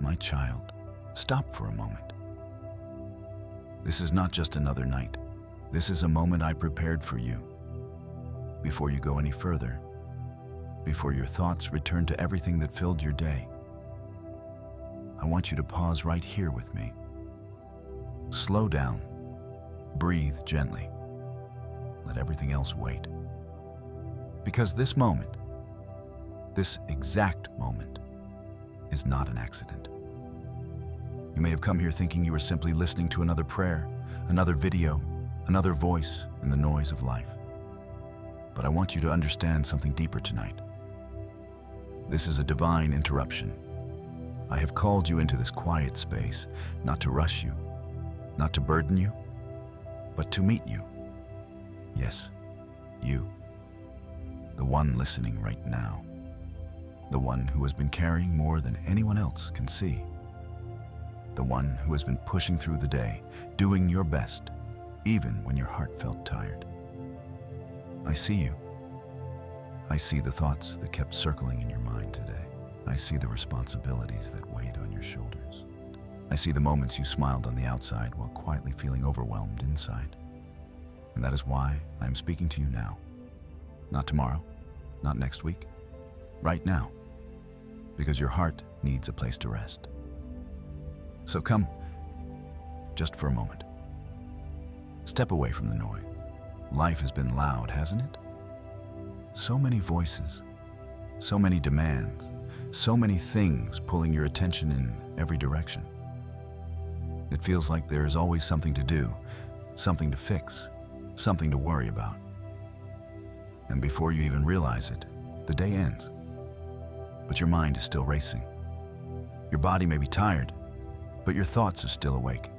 My child, stop for a moment. This is not just another night. This is a moment I prepared for you. Before you go any further, before your thoughts return to everything that filled your day, I want you to pause right here with me. Slow down. Breathe gently. Let everything else wait. Because this moment, this exact moment, is not an accident. You may have come here thinking you were simply listening to another prayer, another video, another voice in the noise of life. But I want you to understand something deeper tonight. This is a divine interruption. I have called you into this quiet space, not to rush you, not to burden you, but to meet you. Yes, you. The one listening right now. The one who has been carrying more than anyone else can see. The one who has been pushing through the day, doing your best, even when your heart felt tired. I see you. I see the thoughts that kept circling in your mind today. I see the responsibilities that weighed on your shoulders. I see the moments you smiled on the outside while quietly feeling overwhelmed inside. And that is why I am speaking to you now. Not tomorrow, not next week, right now. Because your heart needs a place to rest. So come, just for a moment. Step away from the noise. Life has been loud, hasn't it? So many voices, so many demands, so many things pulling your attention in every direction. It feels like there is always something to do, something to fix, something to worry about. And before you even realize it, the day ends. But your mind is still racing. Your body may be tired, but your thoughts are still awake.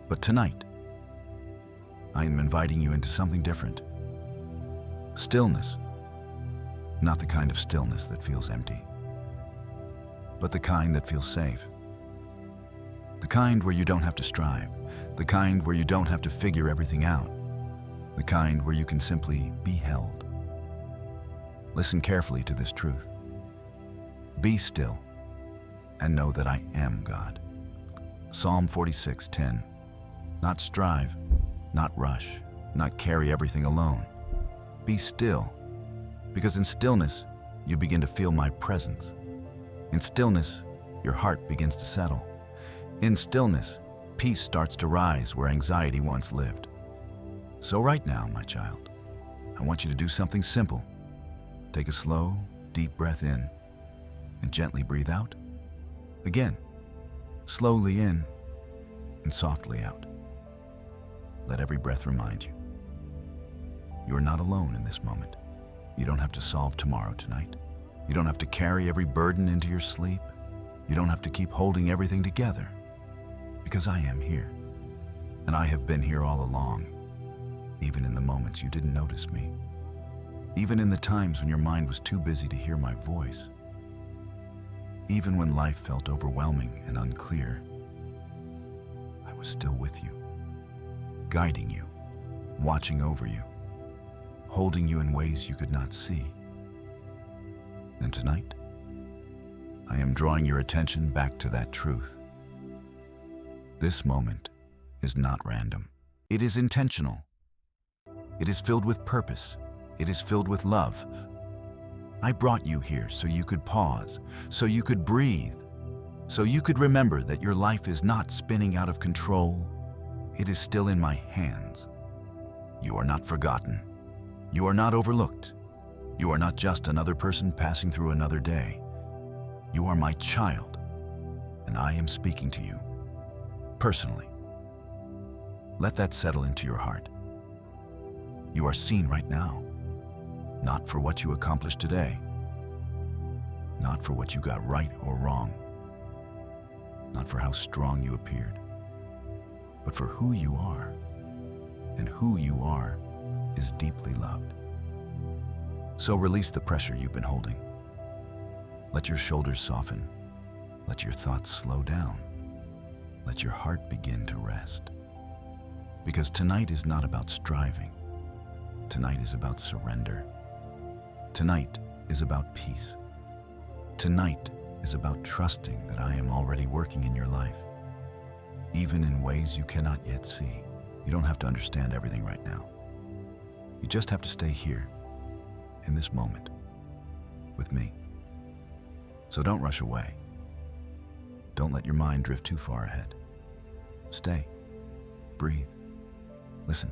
But tonight, I am inviting you into something different. Stillness. Not the kind of stillness that feels empty, but the kind that feels safe. The kind where you don't have to strive. The kind where you don't have to figure everything out. The kind where you can simply be held. Listen carefully to this truth. Be still and know that I am God. Psalm 46:10. Not strive, not rush, not carry everything alone. Be still, because in stillness, you begin to feel my presence. In stillness, your heart begins to settle. In stillness, peace starts to rise where anxiety once lived. So right now, my child, I want you to do something simple. Take a slow, deep breath in and gently breathe out. Again, slowly in and softly out. Let every breath remind you. You are not alone in this moment. You don't have to solve tomorrow tonight. You don't have to carry every burden into your sleep. You don't have to keep holding everything together, because I am here. And I have been here all along, even in the moments you didn't notice me. Even in the times when your mind was too busy to hear my voice. Even when life felt overwhelming and unclear, I was still with you, guiding you, watching over you, holding you in ways you could not see. And tonight, I am drawing your attention back to that truth. This moment is not random. It is intentional. It is filled with purpose. It is filled with love. I brought you here so you could pause, so you could breathe, so you could remember that your life is not spinning out of control. It is still in my hands. You are not forgotten. You are not overlooked. You are not just another person passing through another day. You are my child, and I am speaking to you, personally. Let that settle into your heart. You are seen right now, not for what you accomplished today, not for what you got right or wrong, not for how strong you appeared, but for who you are, and who you are is deeply loved. So release the pressure you've been holding. Let your shoulders soften. Let your thoughts slow down. Let your heart begin to rest. Because tonight is not about striving. Tonight is about surrender. Tonight is about peace. Tonight is about trusting that I am already working in your life, even in ways you cannot yet see. You don't have to understand everything right now. You just have to stay here, in this moment, with me. So don't rush away. Don't let your mind drift too far ahead. Stay, breathe, listen.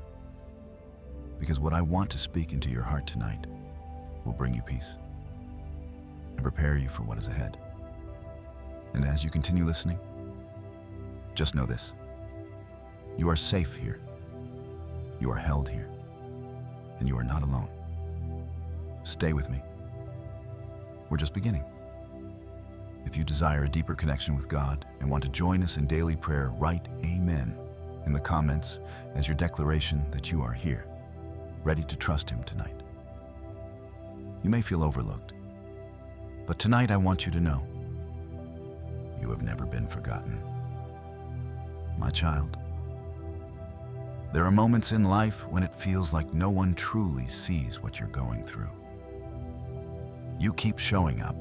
Because what I want to speak into your heart tonight will bring you peace and prepare you for what is ahead. And as you continue listening, just know this: you are safe here, you are held here, and you are not alone. Stay with me. We're just beginning. If you desire a deeper connection with God and want to join us in daily prayer, write Amen in the comments as your declaration that you are here, ready to trust Him tonight. You may feel overlooked, but tonight I want you to know you have never been forgotten. My child, there are moments in life when it feels like no one truly sees what you're going through. You keep showing up.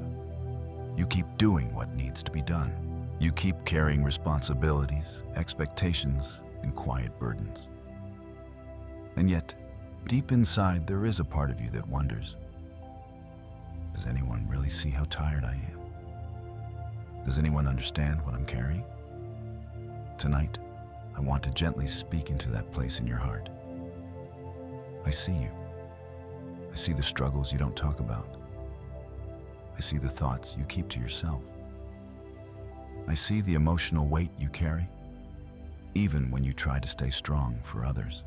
You keep doing what needs to be done. You keep carrying responsibilities, expectations, and quiet burdens. And yet, deep inside, there is a part of you that wonders, does anyone really see how tired I am? Does anyone understand what I'm carrying? Tonight, I want to gently speak into that place in your heart. I see you. I see the struggles you don't talk about. I see the thoughts you keep to yourself. I see the emotional weight you carry, even when you try to stay strong for others.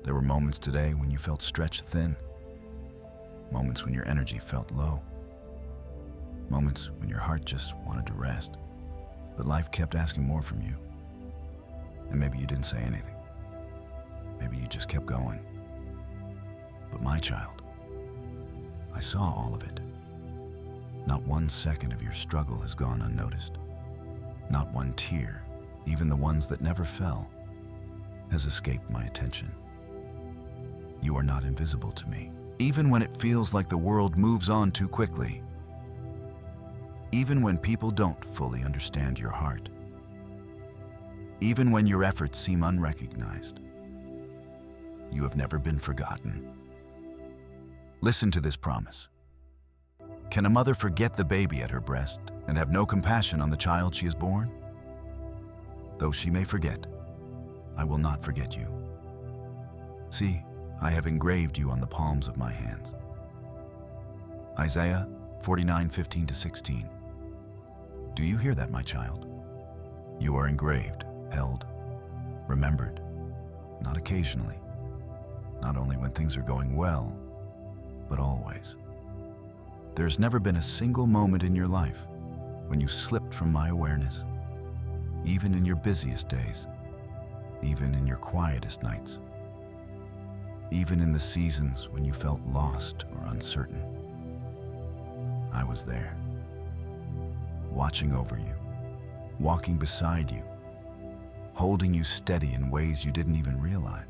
There were moments today when you felt stretched thin, moments when your energy felt low, moments when your heart just wanted to rest, but life kept asking more from you. And maybe you didn't say anything. Maybe you just kept going. But my child, I saw all of it. Not 1 second of your struggle has gone unnoticed. Not one tear, even the ones that never fell, has escaped my attention. You are not invisible to me, even when it feels like the world moves on too quickly. Even when people don't fully understand your heart. Even when your efforts seem unrecognized. You have never been forgotten. Listen to this promise. Can a mother forget the baby at her breast and have no compassion on the child she has born? Though she may forget, I will not forget you. See, I have engraved you on the palms of my hands. Isaiah 49:15-16. Do you hear that, my child? You are engraved, held, remembered, not occasionally, not only when things are going well, but always. There's never been a single moment in your life when you slipped from my awareness, even in your busiest days, even in your quietest nights, even in the seasons when you felt lost or uncertain. I was there, watching over you, walking beside you, holding you steady in ways you didn't even realize.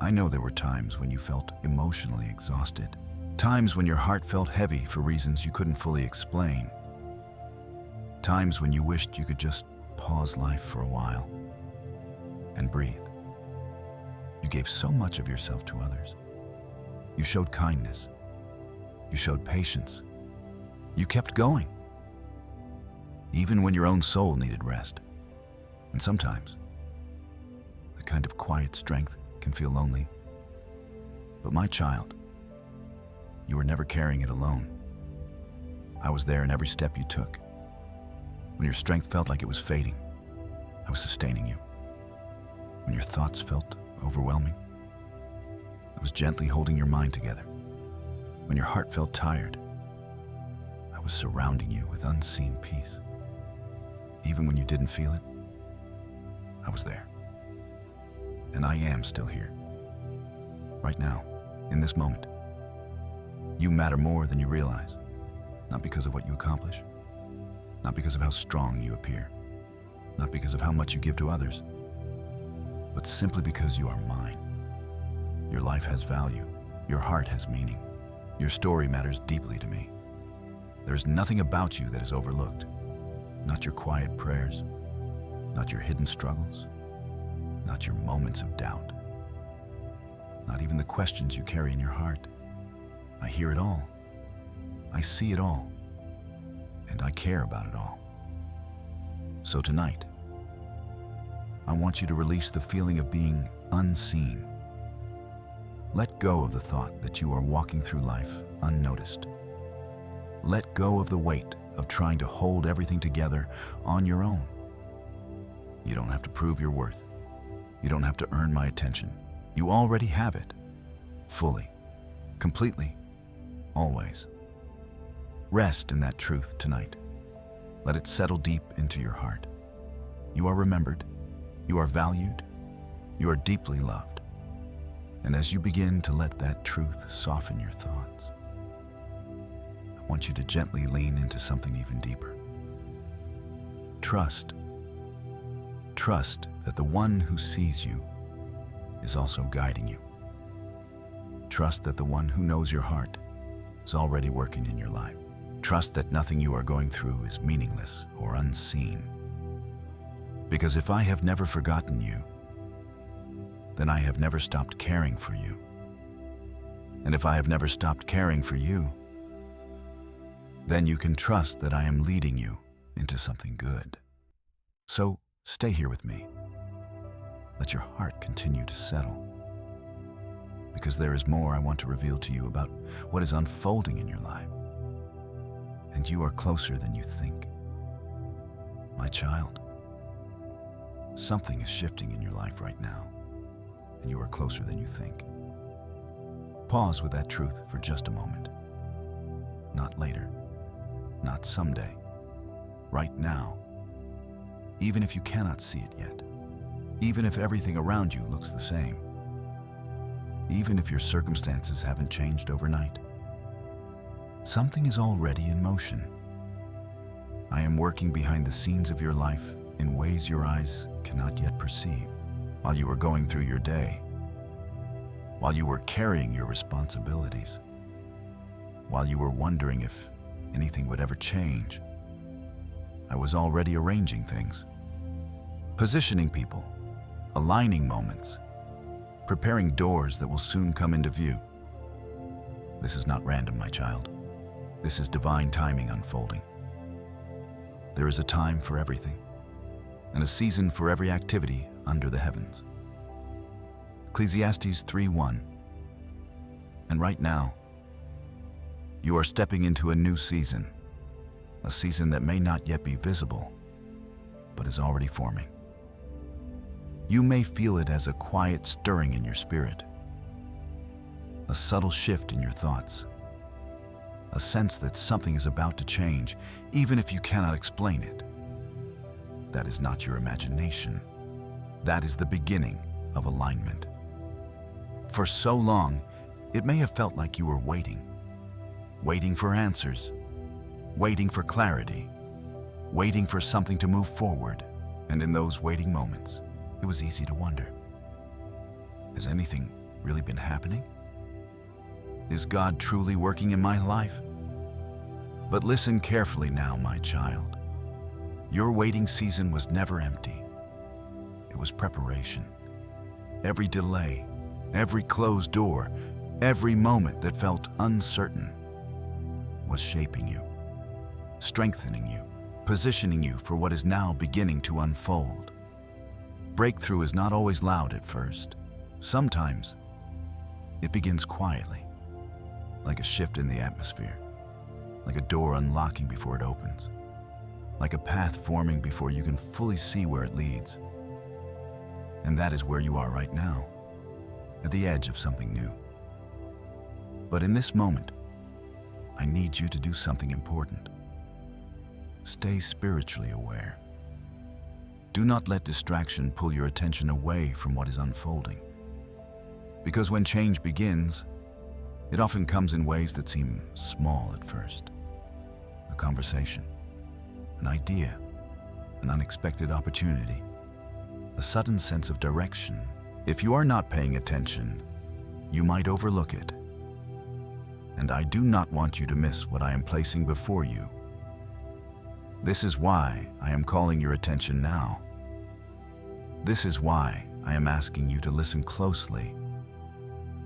I know there were times when you felt emotionally exhausted, times when your heart felt heavy for reasons you couldn't fully explain, times when you wished you could just pause life for a while and breathe. You gave so much of yourself to others. You showed kindness. You showed patience. You kept going, even when your own soul needed rest. And sometimes, the kind of quiet strength can feel lonely. But my child, you were never carrying it alone. I was there in every step you took. When your strength felt like it was fading, I was sustaining you. When your thoughts felt overwhelming, I was gently holding your mind together. When your heart felt tired, I was surrounding you with unseen peace. Even when you didn't feel it, I was there. And I am still here. Right now, in this moment. You matter more than you realize. Not because of what you accomplish. Not because of how strong you appear. Not because of how much you give to others. But simply because you are mine. Your life has value. Your heart has meaning. Your story matters deeply to me. There's nothing about you that is overlooked. Not your quiet prayers, not your hidden struggles, not your moments of doubt, not even the questions you carry in your heart. I hear it all. I see it all. And I care about it all. So tonight, I want you to release the feeling of being unseen. Let go of the thought that you are walking through life unnoticed. Let go of the weight of trying to hold everything together on your own. You don't have to prove your worth. You don't have to earn my attention. You already have it. Fully, completely, always. Rest in that truth tonight. Let it settle deep into your heart. You are remembered. You are valued. You are deeply loved. And as you begin to let that truth soften your thoughts, I want you to gently lean into something even deeper. Trust. Trust that the one who sees you is also guiding you. Trust that the one who knows your heart is already working in your life. Trust that nothing you are going through is meaningless or unseen. Because if I have never forgotten you, then I have never stopped caring for you. And if I have never stopped caring for you, then you can trust that I am leading you into something good. So stay here with me. Let your heart continue to settle. Because there is more I want to reveal to you about what is unfolding in your life. And you are closer than you think. My child, something is shifting in your life right now, and you are closer than you think. Pause with that truth for just a moment. Not later, not someday, right now. Even if you cannot see it yet, even if everything around you looks the same, even if your circumstances haven't changed overnight, something is already in motion. I am working behind the scenes of your life in ways your eyes cannot yet perceive. While you were going through your day, while you were carrying your responsibilities, while you were wondering if anything would ever change, I was already arranging things, positioning people, aligning moments, preparing doors that will soon come into view. This is not random, my child. This is divine timing unfolding. There is a time for everything, and a season for every activity under the heavens. Ecclesiastes 3:1. And right now, you are stepping into a new season, a season that may not yet be visible, but is already forming. You may feel it as a quiet stirring in your spirit, a subtle shift in your thoughts, a sense that something is about to change, even if you cannot explain it. That is not your imagination. That is the beginning of alignment. For so long, it may have felt like you were waiting for answers, waiting for clarity, waiting for something to move forward. And in those waiting moments, it was easy to wonder, has anything really been happening? Is God truly working in my life? But listen carefully now, my child. Your waiting season was never empty. It was preparation. Every delay, every closed door, every moment that felt uncertain was shaping you, strengthening you, positioning you for what is now beginning to unfold. Breakthrough is not always loud at first. Sometimes it begins quietly, like a shift in the atmosphere, like a door unlocking before it opens, like a path forming before you can fully see where it leads. And that is where you are right now, at the edge of something new. But in this moment, I need you to do something important. Stay spiritually aware. Do not let distraction pull your attention away from what is unfolding. Because when change begins, it often comes in ways that seem small at first. A conversation, an idea, an unexpected opportunity, a sudden sense of direction. If you are not paying attention, you might overlook it. and I do not want you to miss what I am placing before you. This is why I am calling your attention now. This is why I am asking you to listen closely,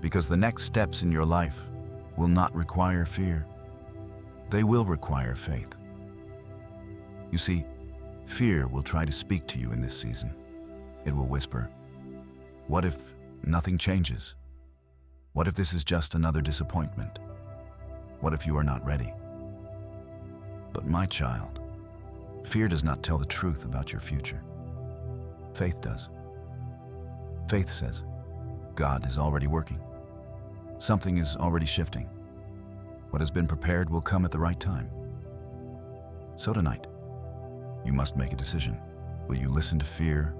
because the next steps in your life will not require fear. They will require faith. You see, fear will try to speak to you in this season. It will whisper, "What if nothing changes? What if this is just another disappointment? What if you are not ready?" But my child, fear does not tell the truth about your future. Faith does. Faith says, God is already working. Something is already shifting. What has been prepared will come at the right time. So tonight, you must make a decision. Will you listen to fear,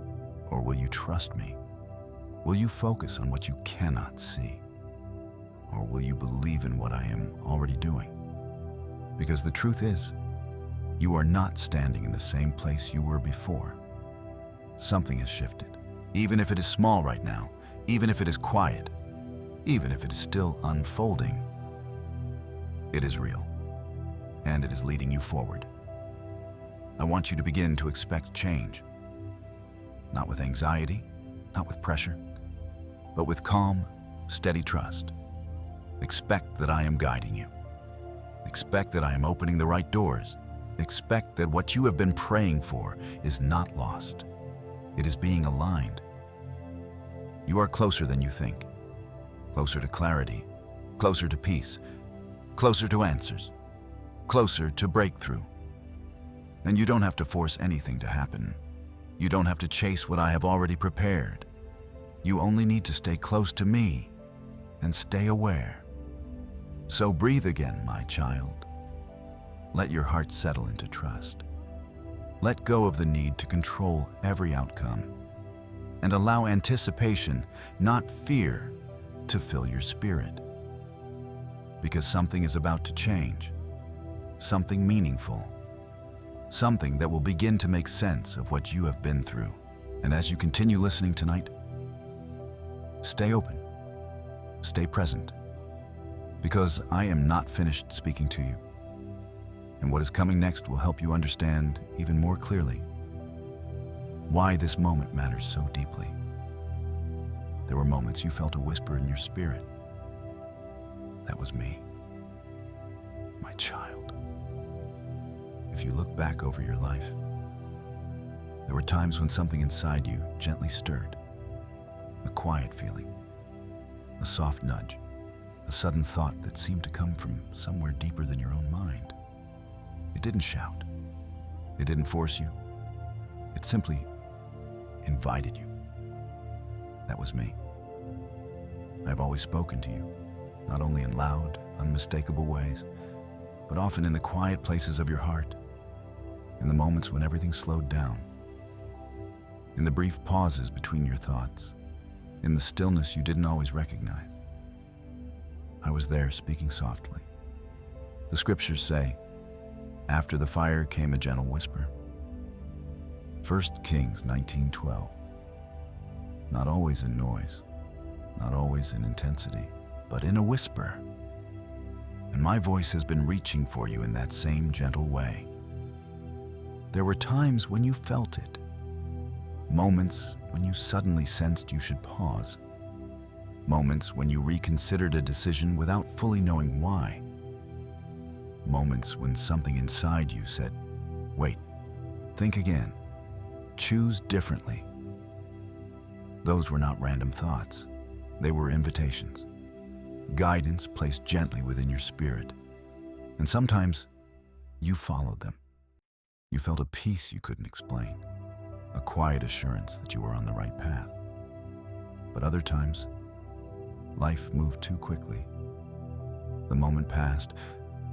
or will you trust me? Will you focus on what you cannot see, or will you believe in what I am already doing? Because the truth is, you are not standing in the same place you were before. Something has shifted, even if it is small right now, even if it is quiet, even if it is still unfolding. It is real, and it is leading you forward. I want you to begin to expect change, not with anxiety, not with pressure, but with calm, steady trust. Expect that I am guiding you. Expect that I am opening the right doors. Expect that what you have been praying for is not lost. It is being aligned. You are closer than you think. Closer to clarity, closer to peace, closer to answers, closer to breakthrough. And you don't have to force anything to happen. You don't have to chase what I have already prepared. You only need to stay close to me and stay aware. So breathe again, my child. Let your heart settle into trust. Let go of the need to control every outcome, and allow anticipation, not fear, to fill your spirit. Because something is about to change, something meaningful, something that will begin to make sense of what you have been through. And as you continue listening tonight, stay open, stay present, because I am not finished speaking to you. And what is coming next will help you understand even more clearly why this moment matters so deeply. There were moments you felt a whisper in your spirit. That was me, my child. If you look back over your life, there were times when something inside you gently stirred. A quiet feeling, a soft nudge, a sudden thought that seemed to come from somewhere deeper than your own mind. It didn't shout. It didn't force you. It simply invited you. That was me. I've always spoken to you, not only in loud, unmistakable ways, but often in the quiet places of your heart, in the moments when everything slowed down, in the brief pauses between your thoughts, in the stillness you didn't always recognize. I was there speaking softly. The scriptures say, after the fire came a gentle whisper. 1 Kings 19:12. Not always in noise, not always in intensity, but in a whisper. And my voice has been reaching for you in that same gentle way. There were times when you felt it, moments when you suddenly sensed you should pause, moments when you reconsidered a decision without fully knowing why, moments when something inside you said, wait, think again, choose differently. Those were not random thoughts. They were invitations, guidance placed gently within your spirit. And sometimes you followed them. You felt a peace you couldn't explain, a quiet assurance that you were on the right path. But other times, life moved too quickly. The moment passed,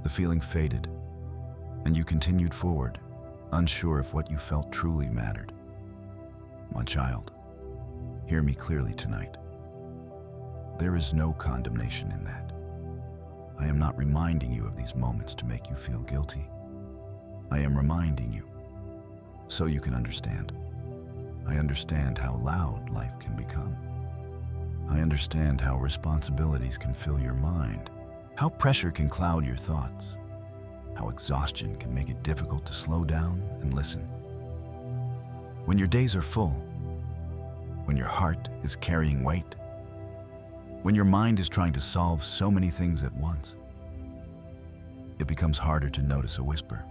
the feeling faded, and you continued forward, unsure if what you felt truly mattered. My child, hear me clearly tonight. There is no condemnation in that. I am not reminding you of these moments to make you feel guilty. I am reminding you so you can understand. I understand how loud life can become. I understand how responsibilities can fill your mind, How pressure can cloud your thoughts. How exhaustion can make it difficult to slow down and listen. When your days are full, when your heart is carrying weight, when your mind is trying to solve so many things at once, it becomes harder to notice a whisper.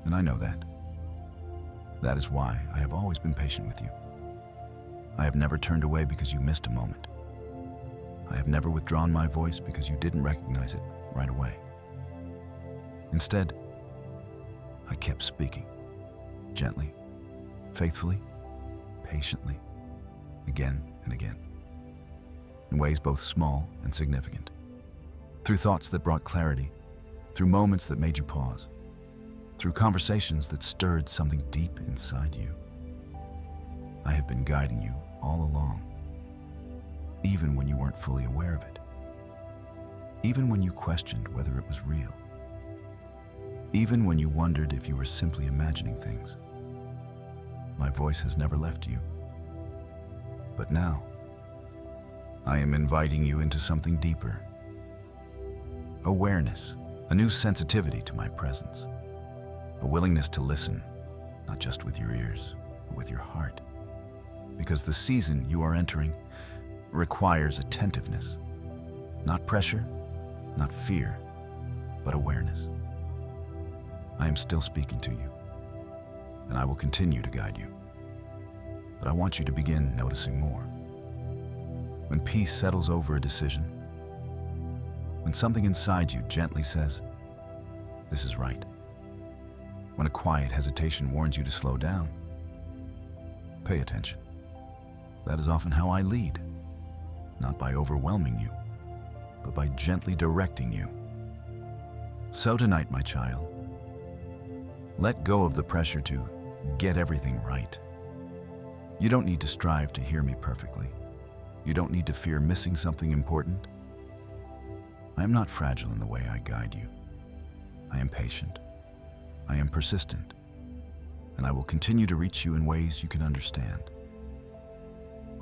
And I know that. That is why I have always been patient with you. I have never turned away because you missed a moment. I have never withdrawn my voice because you didn't recognize it right away. Instead, I kept speaking, gently, faithfully, patiently, again and again, in ways both small and significant, through thoughts that brought clarity, through moments that made you pause, through conversations that stirred something deep inside you. I have been guiding you all along, even when you weren't fully aware of it, even when you questioned whether it was real, even when you wondered if you were simply imagining things. My voice has never left you. But now, I am inviting you into something deeper. Awareness, a new sensitivity to my presence, a willingness to listen, not just with your ears, but with your heart. Because the season you are entering requires attentiveness, not pressure, not fear, but awareness. I am still speaking to you, and I will continue to guide you. But I want you to begin noticing more. When peace settles over a decision, when something inside you gently says, "This is right," when a quiet hesitation warns you to slow down, pay attention. That is often how I lead, not by overwhelming you, but by gently directing you. So tonight, my child, let go of the pressure to get everything right. You don't need to strive to hear me perfectly. You don't need to fear missing something important. I am not fragile in the way I guide you. I am patient. I am persistent. And I will continue to reach you in ways you can understand.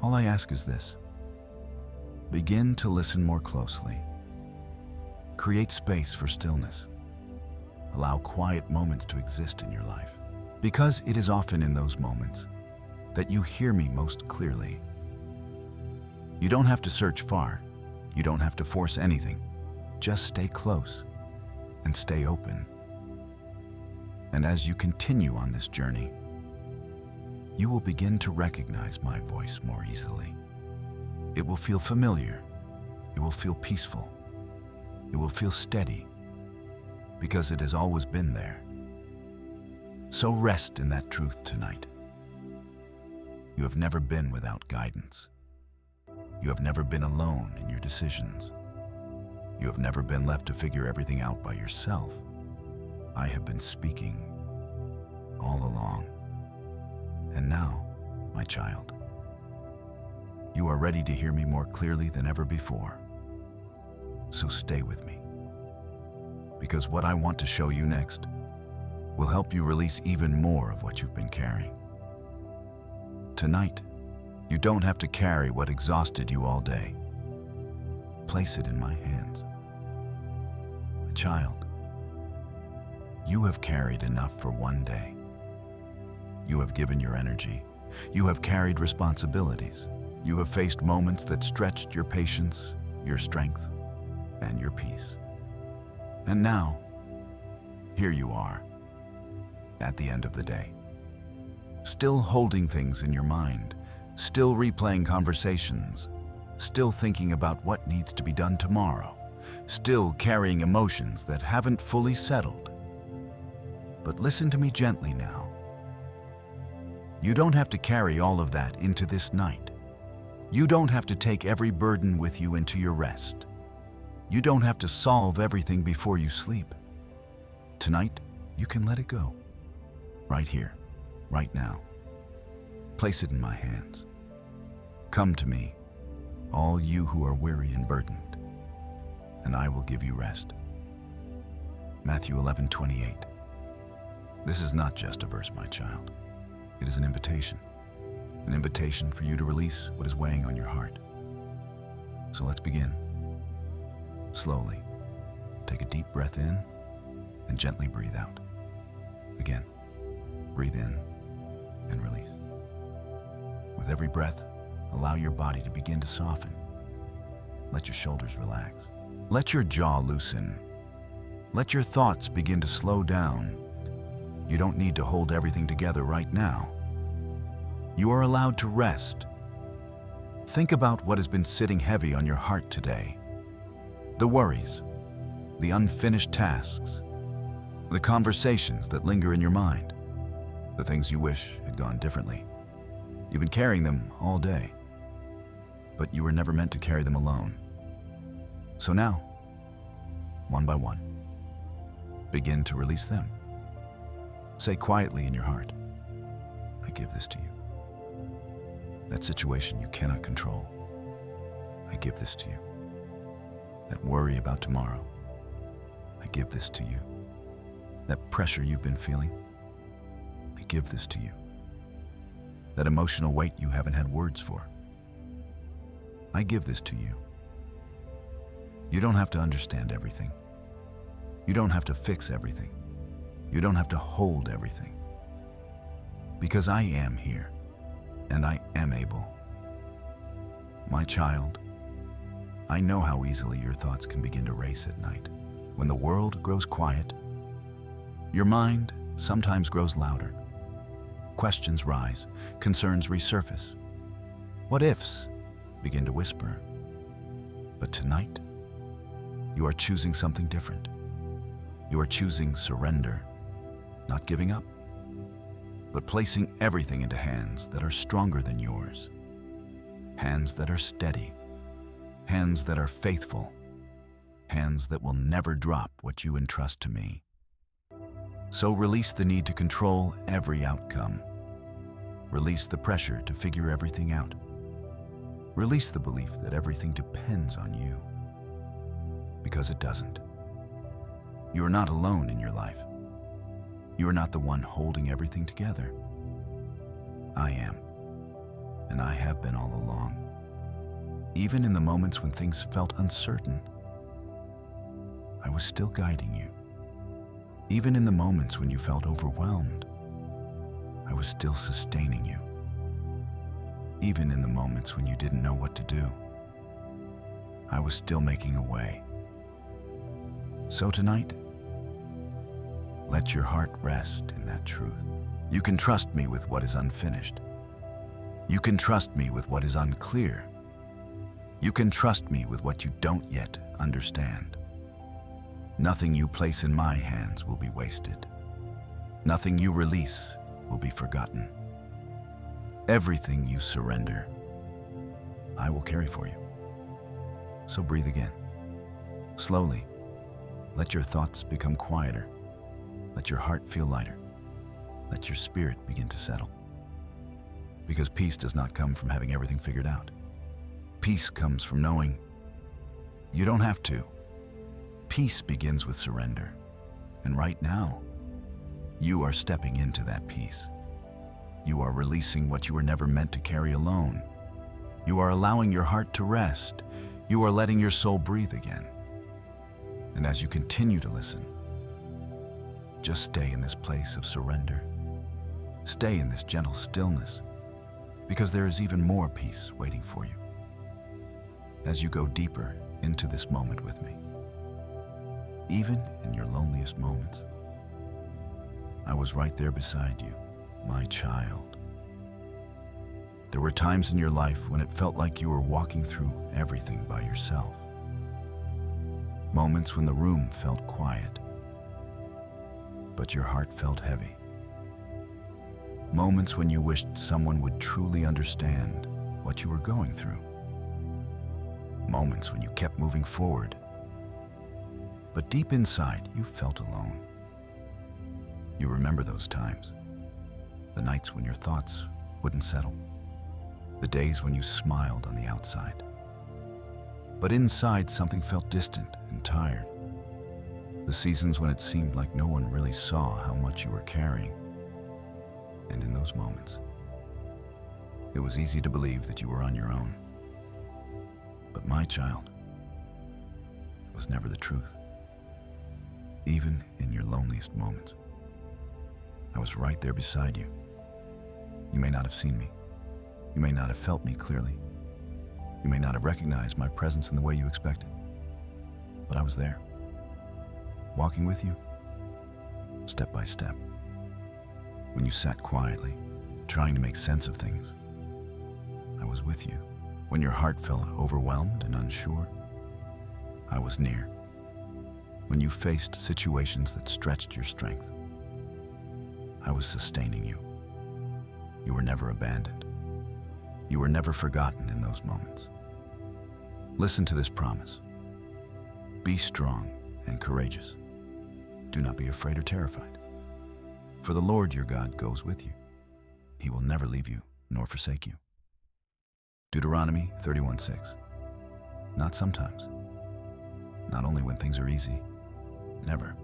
All I ask is this: begin to listen more closely. Create space for stillness. Allow quiet moments to exist in your life, because it is often in those moments that you hear me most clearly. You don't have to search far. You don't have to force anything. Just stay close and stay open. And as you continue on this journey, you will begin to recognize my voice more easily. It will feel familiar. It will feel peaceful. It will feel steady, because it has always been there. So rest in that truth tonight. You have never been without guidance. You have never been alone in your decisions. You have never been left to figure everything out by yourself. I have been speaking all along. And now, my child, you are ready to hear me more clearly than ever before. So stay with me, because what I want to show you next will help you release even more of what you've been carrying. Tonight, you don't have to carry what exhausted you all day. Place it in my hands. My child, you have carried enough for one day. You have given your energy. You have carried responsibilities. You have faced moments that stretched your patience, your strength, and your peace. And now, here you are, at the end of the day, still holding things in your mind, still replaying conversations, still thinking about what needs to be done tomorrow, still carrying emotions that haven't fully settled. But listen to me gently now. You don't have to carry all of that into this night. You don't have to take every burden with you into your rest. You don't have to solve everything before you sleep. Tonight, you can let it go. Right here, right now. Place it in my hands. Come to me, all you who are weary and burdened, and I will give you rest. Matthew 11:28. This is not just a verse, my child. It is an invitation for you to release what is weighing on your heart. So let's begin. Slowly, take a deep breath in and gently breathe out. Again, breathe in and release. With every breath, allow your body to begin to soften. Let your shoulders relax. Let your jaw loosen. Let your thoughts begin to slow down. You don't need to hold everything together right now. You are allowed to rest. Think about what has been sitting heavy on your heart today. The worries, the unfinished tasks, the conversations that linger in your mind, the things you wish had gone differently. You've been carrying them all day, but you were never meant to carry them alone. So now, one by one, begin to release them. Say quietly in your heart, I give this to you. That situation you cannot control, I give this to you. That worry about tomorrow, I give this to you. That pressure you've been feeling, I give this to you. That emotional weight you haven't had words for, I give this to you. You don't have to understand everything. You don't have to fix everything. You don't have to hold everything. Because I am here, and I am able. My child, I know how easily your thoughts can begin to race at night. When the world grows quiet, your mind sometimes grows louder. Questions rise, concerns resurface. What ifs begin to whisper. But tonight, you are choosing something different. You are choosing surrender, not giving up, but placing everything into hands that are stronger than yours. Hands that are steady, hands that are faithful, hands that will never drop what you entrust to me. So release the need to control every outcome. Release the pressure to figure everything out. Release the belief that everything depends on you. Because it doesn't. You are not alone in your life. You are not the one holding everything together. I am, and I have been all along. Even in the moments when things felt uncertain, I was still guiding you. Even in the moments when you felt overwhelmed, I was still sustaining you. Even in the moments when you didn't know what to do, I was still making a way. So tonight, let your heart rest in that truth. You can trust me with what is unfinished. You can trust me with what is unclear. You can trust me with what you don't yet understand. Nothing you place in my hands will be wasted. Nothing you release will be forgotten. Everything you surrender, I will carry for you. So breathe again. Slowly, let your thoughts become quieter. Let your heart feel lighter. Let your spirit begin to settle. Because peace does not come from having everything figured out. Peace comes from knowing you don't have to. Peace begins with surrender. And right now, you are stepping into that peace. You are releasing what you were never meant to carry alone. You are allowing your heart to rest. You are letting your soul breathe again. And as you continue to listen, just stay in this place of surrender. Stay in this gentle stillness, because there is even more peace waiting for you. As you go deeper into this moment with me, even in your loneliest moments, I was right there beside you, my child. There were times in your life when it felt like you were walking through everything by yourself. Moments when the room felt quiet, but your heart felt heavy. Moments when you wished someone would truly understand what you were going through. Moments when you kept moving forward, but deep inside you felt alone. You remember those times, the nights when your thoughts wouldn't settle, the days when you smiled on the outside, but inside something felt distant and tired. The seasons when it seemed like no one really saw how much you were carrying. And in those moments, it was easy to believe that you were on your own. But my child, was never the truth. Even in your loneliest moments, I was right there beside you. You may not have seen me. You may not have felt me clearly. You may not have recognized my presence in the way you expected. But I was there, walking with you, step by step. When you sat quietly, trying to make sense of things, I was with you. When your heart felt overwhelmed and unsure, I was near. When you faced situations that stretched your strength, I was sustaining you. You were never abandoned. You were never forgotten in those moments. Listen to this promise. Be strong and courageous. Do not be afraid or terrified. For the Lord your God goes with you. He will never leave you nor forsake you. Deuteronomy 31:6. Not sometimes. Not only when things are easy. Never.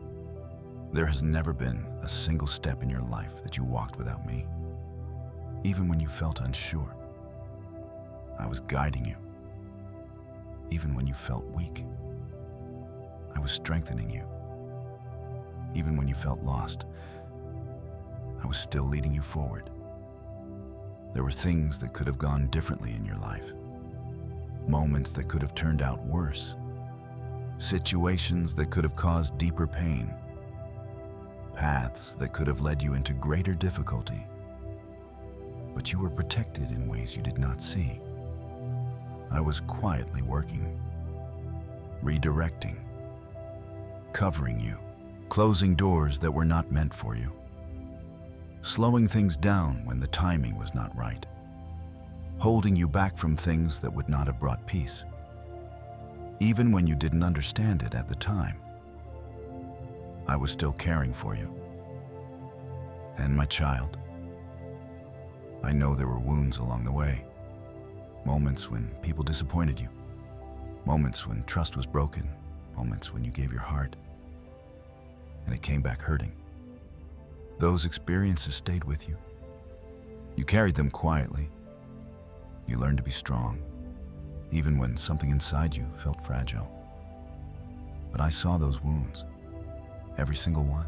There has never been a single step in your life that you walked without me. Even when you felt unsure, I was guiding you. Even when you felt weak, I was strengthening you. Even when you felt lost, I was still leading you forward. There were things that could have gone differently in your life, moments that could have turned out worse, situations that could have caused deeper pain, paths that could have led you into greater difficulty. But you were protected in ways you did not see. I was quietly working, redirecting, covering you, closing doors that were not meant for you, slowing things down when the timing was not right, holding you back from things that would not have brought peace, even when you didn't understand it at the time. I was still caring for you. And my child, I know there were wounds along the way, moments when people disappointed you, moments when trust was broken, moments when you gave your heart and it came back hurting. Those experiences stayed with you. You carried them quietly. You learned to be strong, even when something inside you felt fragile. But I saw those wounds, every single one.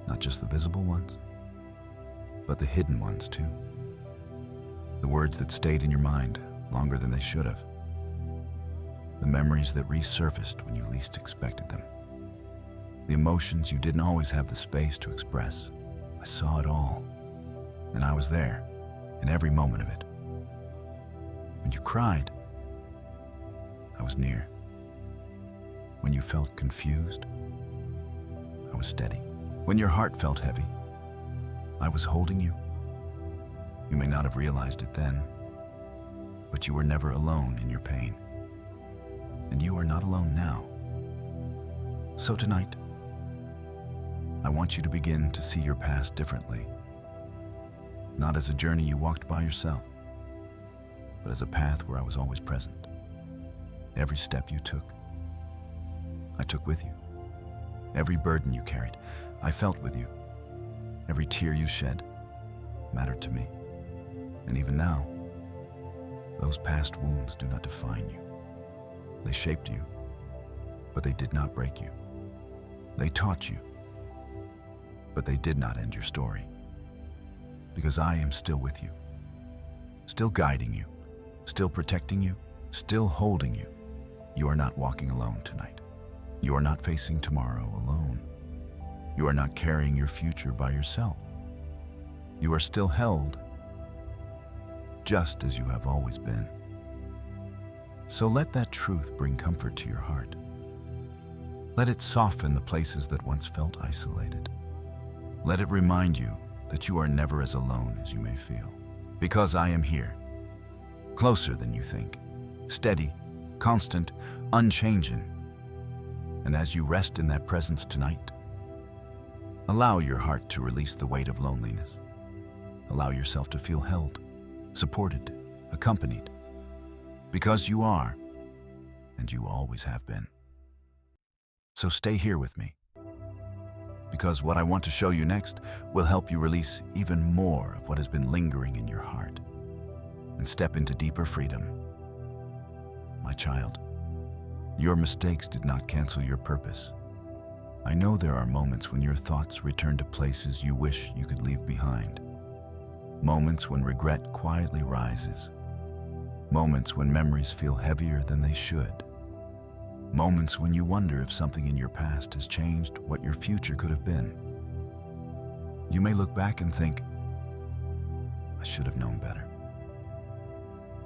Not just the visible ones, but the hidden ones too. The words that stayed in your mind longer than they should have. The memories that resurfaced when you least expected them. The emotions you didn't always have the space to express. I saw it all, and I was there in every moment of it. When you cried, I was near. When you felt confused, I was steady. When your heart felt heavy, I was holding you. You may not have realized it then, but you were never alone in your pain. And you are not alone now. So tonight, I want you to begin to see your past differently. Not as a journey you walked by yourself, but as a path where I was always present. Every step you took, I took with you. Every burden you carried, I felt with you. Every tear you shed mattered to me. And even now, those past wounds do not define you. They shaped you, but they did not break you. They taught you, but they did not end your story. Because I am still with you, still guiding you, still protecting you, still holding you. You are not walking alone tonight. You are not facing tomorrow alone. You are not carrying your future by yourself. You are still held, just as you have always been. So let that truth bring comfort to your heart. Let it soften the places that once felt isolated. Let it remind you that you are never as alone as you may feel. Because I am here, closer than you think, steady, constant, unchanging. And as you rest in that presence tonight, allow your heart to release the weight of loneliness. Allow yourself to feel held, supported, accompanied. Because you are, and you always have been. So stay here with me. Because what I want to show you next will help you release even more of what has been lingering in your heart and step into deeper freedom. My child, Your mistakes did not cancel your purpose. I know there are moments when your thoughts return to places you wish you could leave behind. Moments when regret quietly rises. Moments when memories feel heavier than they should. Moments when you wonder if something in your past has changed what your future could have been. You may look back and think, I should have known better.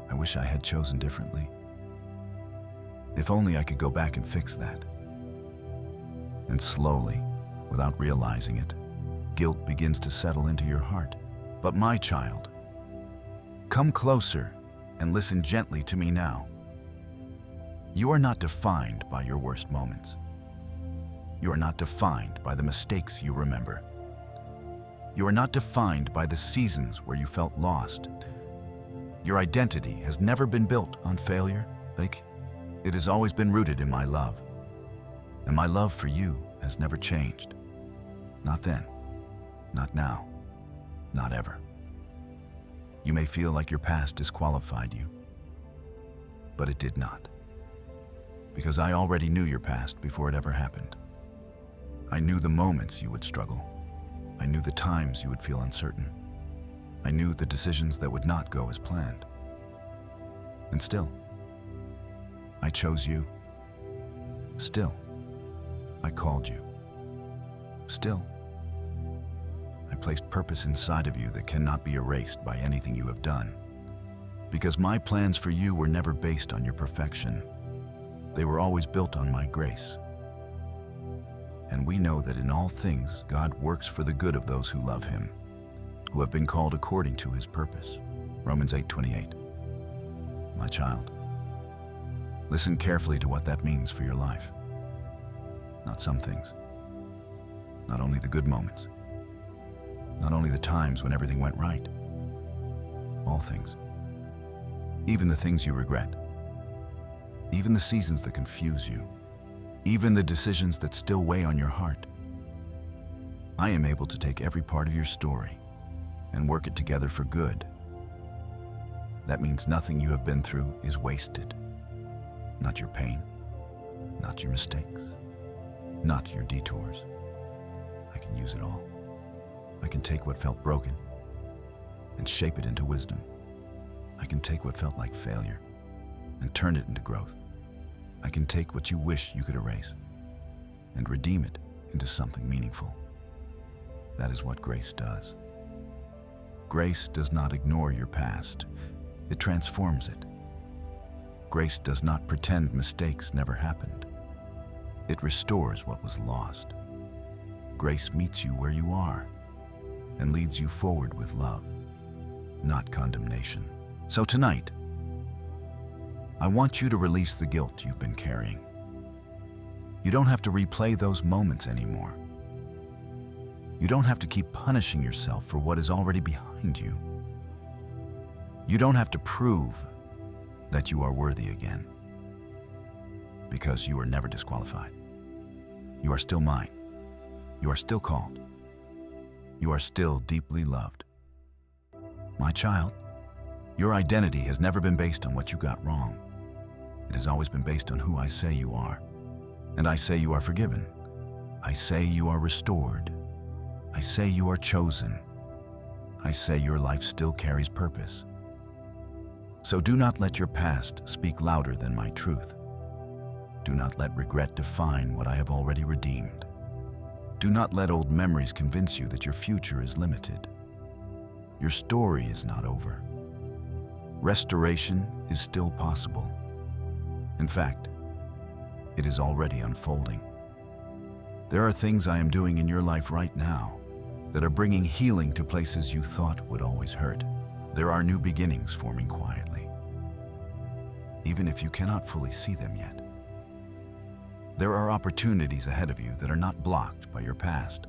I wish I had chosen differently. If only I could go back and fix that. And slowly, without realizing it, guilt begins to settle into your heart. But my child, come closer and listen gently to me now. You are not defined by your worst moments. You are not defined by the mistakes you remember. You are not defined by the seasons where you felt lost. Your identity has never been built on failure. It has always been rooted in my love. And my love for you has never changed. Not then, not now, not ever. You may feel like your past disqualified you, but it did not. Because I already knew your past before it ever happened. I knew the moments you would struggle. I knew the times you would feel uncertain. I knew the decisions that would not go as planned. And still, I chose you. Still, I called you. Still, I placed purpose inside of you that cannot be erased by anything you have done. Because my plans for you were never based on your perfection. They were always built on my grace. And we know that in all things, God works for the good of those who love him, who have been called according to his purpose. Romans 8:28. My child, listen carefully to what that means for your life. Not some things. Not only the good moments. Not only the times when everything went right. All things. Even the things you regret. Even the seasons that confuse you. Even the decisions that still weigh on your heart. I am able to take every part of your story and work it together for good. That means nothing you have been through is wasted. Not your pain, not your mistakes, not your detours. I can use it all. I can take what felt broken and shape it into wisdom. I can take what felt like failure and turn it into growth. I can take what you wish you could erase and redeem it into something meaningful. That is what grace does. Grace does not ignore your past. It transforms it. Grace does not pretend mistakes never happened. It restores what was lost. Grace meets you where you are and leads you forward with love, not condemnation. So tonight, I want you to release the guilt you've been carrying. You don't have to replay those moments anymore. You don't have to keep punishing yourself for what is already behind you. You don't have to prove that you are worthy again, because you were never disqualified. You are still mine. You are still called. You are still deeply loved. My child, your identity has never been based on what you got wrong. It has always been based on who I say you are. And I say you are forgiven. I say you are restored. I say you are chosen. I say your life still carries purpose. So do not let your past speak louder than my truth. Do not let regret define what I have already redeemed. Do not let old memories convince you that your future is limited. Your story is not over. Restoration is still possible. In fact, it is already unfolding. There are things I am doing in your life right now that are bringing healing to places you thought would always hurt. There are new beginnings forming quietly, even if you cannot fully see them yet. There are opportunities ahead of you that are not blocked by your past,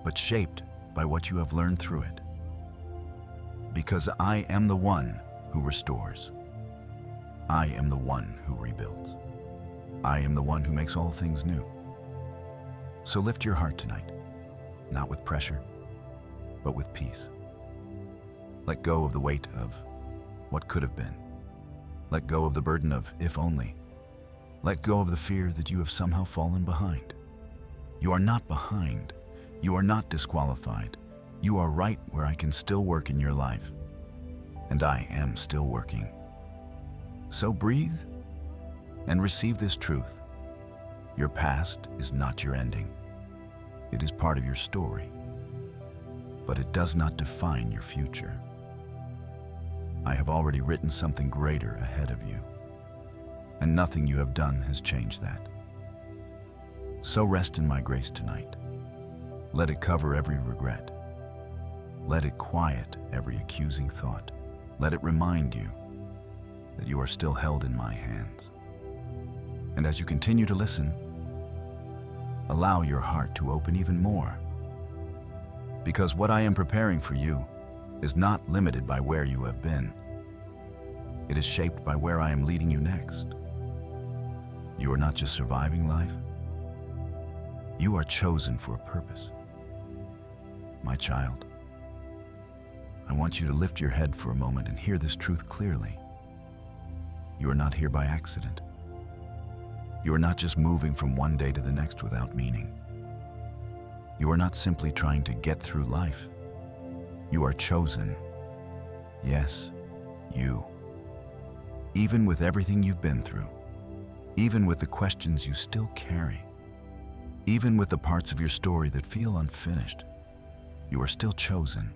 but shaped by what you have learned through it. Because I am the one who restores. I am the one who rebuilds. I am the one who makes all things new. So lift your heart tonight, not with pressure, but with peace. Let go of the weight of what could have been. Let go of the burden of if only. Let go of the fear that you have somehow fallen behind. You are not behind. You are not disqualified. You are right where I can still work in your life. And I am still working. So breathe and receive this truth. Your past is not your ending. It is part of your story, but it does not define your future. I have already written something greater ahead of you, and nothing you have done has changed that. So rest in my grace tonight. Let it cover every regret. Let it quiet every accusing thought. Let it remind you that you are still held in my hands. And as you continue to listen, allow your heart to open even more. Because what I am preparing for you is not limited by where you have been. It is shaped by where I am leading you next. You are not just surviving life. You are chosen for a purpose. My child, I want you to lift your head for a moment and hear this truth clearly. You are not here by accident. You are not just moving from one day to the next without meaning. You are not simply trying to get through life. You are chosen. Yes, you. Even with everything you've been through, even with the questions you still carry, even with the parts of your story that feel unfinished, you are still chosen.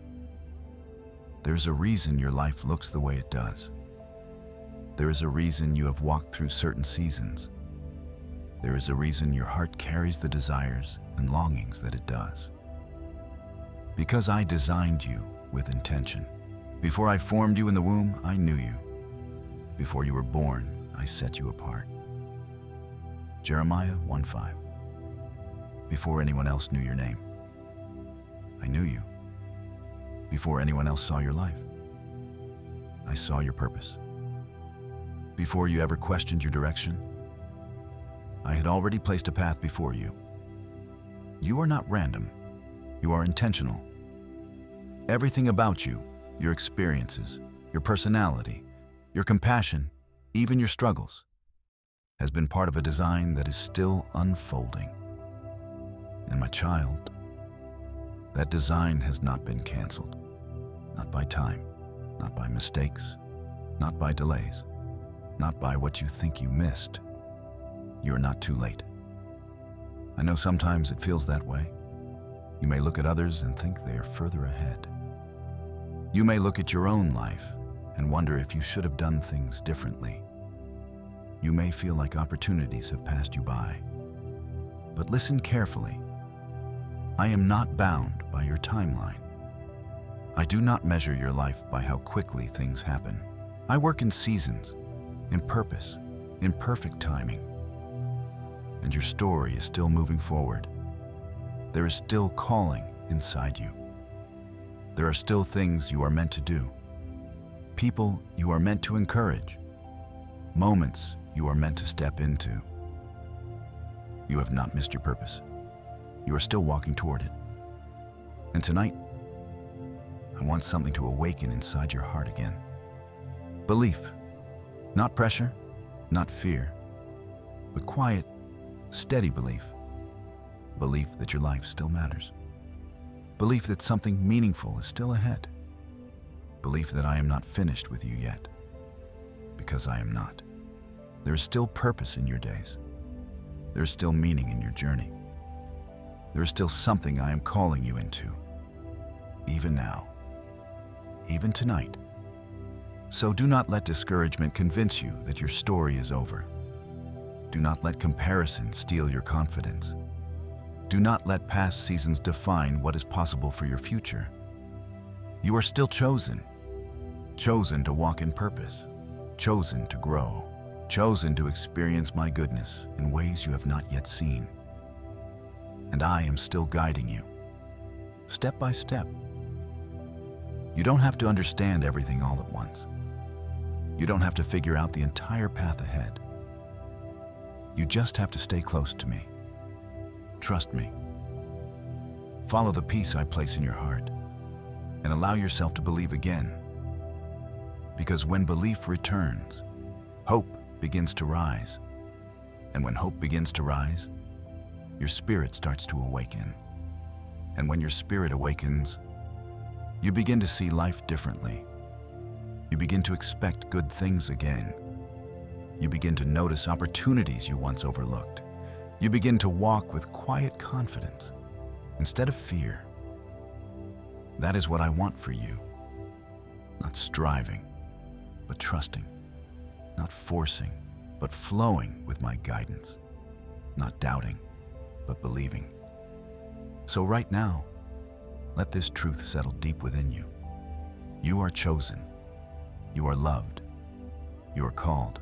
There's a reason your life looks the way it does. There is a reason you have walked through certain seasons. There is a reason your heart carries the desires and longings that it does. Because I designed you with intention. Before I formed you in the womb, I knew you. Before you were born, I set you apart. Jeremiah 1:5. Before anyone else knew your name, I knew you. Before anyone else saw your life, I saw your purpose. Before you ever questioned your direction, I had already placed a path before you. You are not random. You are intentional. Everything about you, your experiences, your personality, your compassion, even your struggles, has been part of a design that is still unfolding. And my child, that design has not been canceled. Not by time, not by mistakes, not by delays, not by what you think you missed. You are not too late. I know sometimes it feels that way. You may look at others and think they are further ahead. You may look at your own life and wonder if you should have done things differently. You may feel like opportunities have passed you by. But listen carefully. I am not bound by your timeline. I do not measure your life by how quickly things happen. I work in seasons, in purpose, in perfect timing. And your story is still moving forward. There is still calling inside you. There are still things you are meant to do. People you are meant to encourage. Moments you are meant to step into. You have not missed your purpose. You are still walking toward it. And tonight, I want something to awaken inside your heart again. Belief, not pressure, not fear, but quiet, steady belief. Belief that your life still matters. Belief that something meaningful is still ahead. Belief that I am not finished with you yet, because I am not. There is still purpose in your days. There is still meaning in your journey. There is still something I am calling you into, even now, even tonight. So do not let discouragement convince you that your story is over. Do not let comparison steal your confidence. Do not let past seasons define what is possible for your future. You are still chosen. Chosen to walk in purpose. Chosen to grow. Chosen to experience my goodness in ways you have not yet seen. And I am still guiding you, step by step. You don't have to understand everything all at once. You don't have to figure out the entire path ahead. You just have to stay close to me. Trust me. Follow the peace I place in your heart and allow yourself to believe again. Because when belief returns, hope begins to rise. And when hope begins to rise, your spirit starts to awaken. And when your spirit awakens, you begin to see life differently. You begin to expect good things again. You begin to notice opportunities you once overlooked. You begin to walk with quiet confidence instead of fear. That is what I want for you. Not striving, but trusting. Not forcing, but flowing with my guidance. Not doubting, but believing. So right now, let this truth settle deep within you. You are chosen. You are loved. You are called.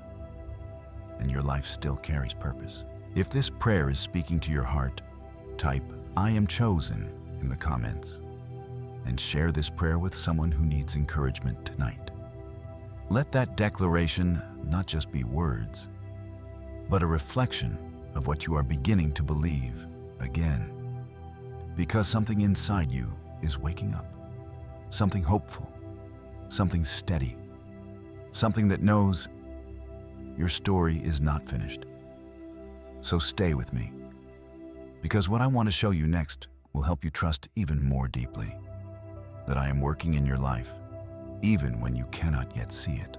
And your life still carries purpose. If this prayer is speaking to your heart, type "I am chosen" in the comments and share this prayer with someone who needs encouragement tonight. Let that declaration not just be words, but a reflection of what you are beginning to believe again. Because something inside you is waking up. Something hopeful, something steady, something that knows your story is not finished. So stay with me, because what I want to show you next will help you trust even more deeply that I am working in your life, even when you cannot yet see it.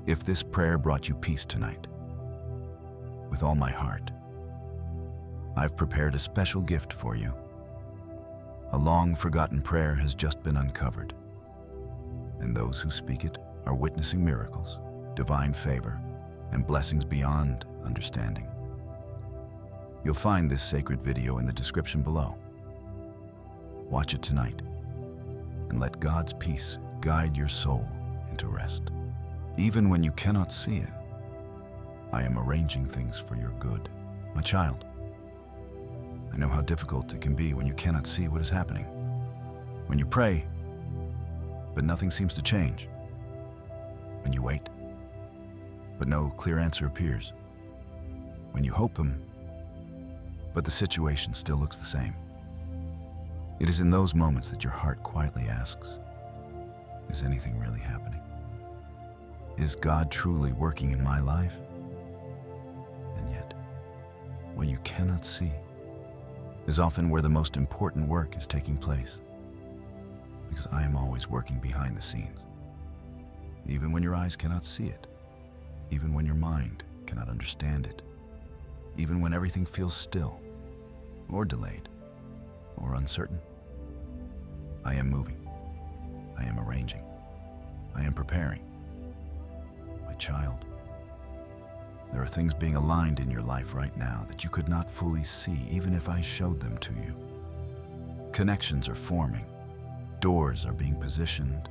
If this prayer brought you peace tonight, with all my heart, I've prepared a special gift for you. A long-forgotten prayer has just been uncovered, and those who speak it are witnessing miracles, divine favor, and blessings beyond understanding. You'll find this sacred video in the description below. Watch it tonight, and let God's peace guide your soul into rest. Even when you cannot see it, I am arranging things for your good. My child, I know how difficult it can be when you cannot see what is happening. When you pray, but nothing seems to change. When you wait, but no clear answer appears. When you hope Him, but the situation still looks the same. It is in those moments that your heart quietly asks, is anything really happening? Is God truly working in my life? And yet, what you cannot see is often where the most important work is taking place. Because I am always working behind the scenes. Even when your eyes cannot see it. Even when your mind cannot understand it. Even when everything feels still, or delayed, or uncertain. I am moving. I am arranging. I am preparing. My child, there are things being aligned in your life right now that you could not fully see even if I showed them to you. Connections are forming. Doors are being positioned.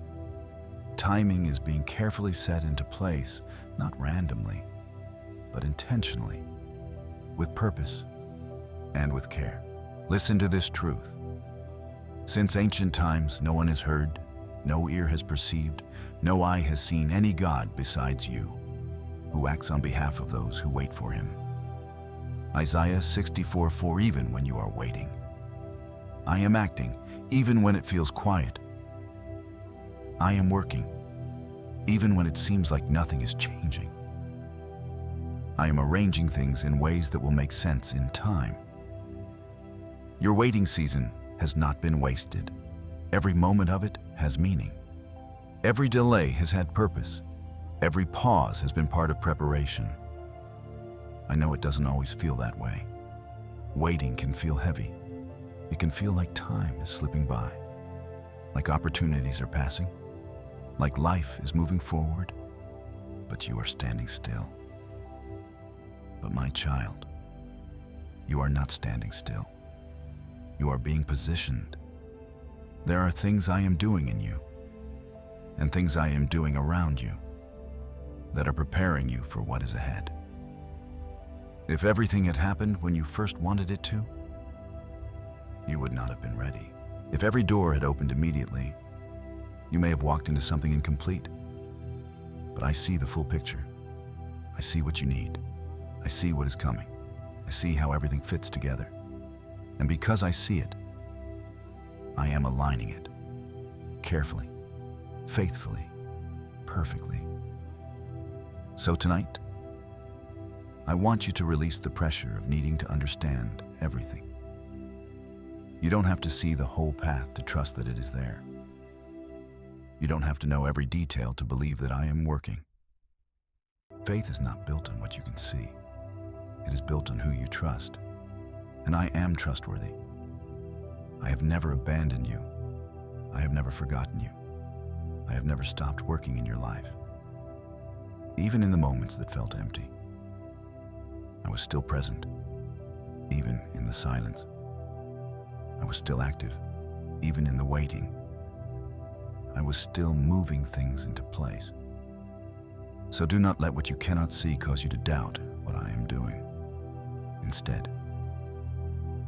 Timing is being carefully set into place, not randomly, but intentionally, with purpose and with care. Listen to this truth. Since ancient times, no one has heard, no ear has perceived, no eye has seen any God besides you, who acts on behalf of those who wait for Him. Isaiah 64:4. Even when you are waiting, I am acting, even when it feels quiet. I am working, even when it seems like nothing is changing. I am arranging things in ways that will make sense in time. Your waiting season has not been wasted. Every moment of it has meaning. Every delay has had purpose. Every pause has been part of preparation. I know it doesn't always feel that way. Waiting can feel heavy. It can feel like time is slipping by, like opportunities are passing, like life is moving forward, but you are standing still. But my child, you are not standing still. You are being positioned. There are things I am doing in you, and things I am doing around you, that are preparing you for what is ahead. If everything had happened when you first wanted it to, you would not have been ready. If every door had opened immediately, you may have walked into something incomplete. But I see the full picture. I see what you need. I see what is coming. I see how everything fits together. And because I see it, I am aligning it carefully, faithfully, perfectly. So tonight, I want you to release the pressure of needing to understand everything. You don't have to see the whole path to trust that it is there. You don't have to know every detail to believe that I am working. Faith is not built on what you can see. It is built on who you trust. And I am trustworthy. I have never abandoned you. I have never forgotten you. I have never stopped working in your life. Even in the moments that felt empty, I was still present. Even in the silence, I was still active. Even in the waiting, I was still moving things into place. So do not let what you cannot see cause you to doubt what I am doing. Instead,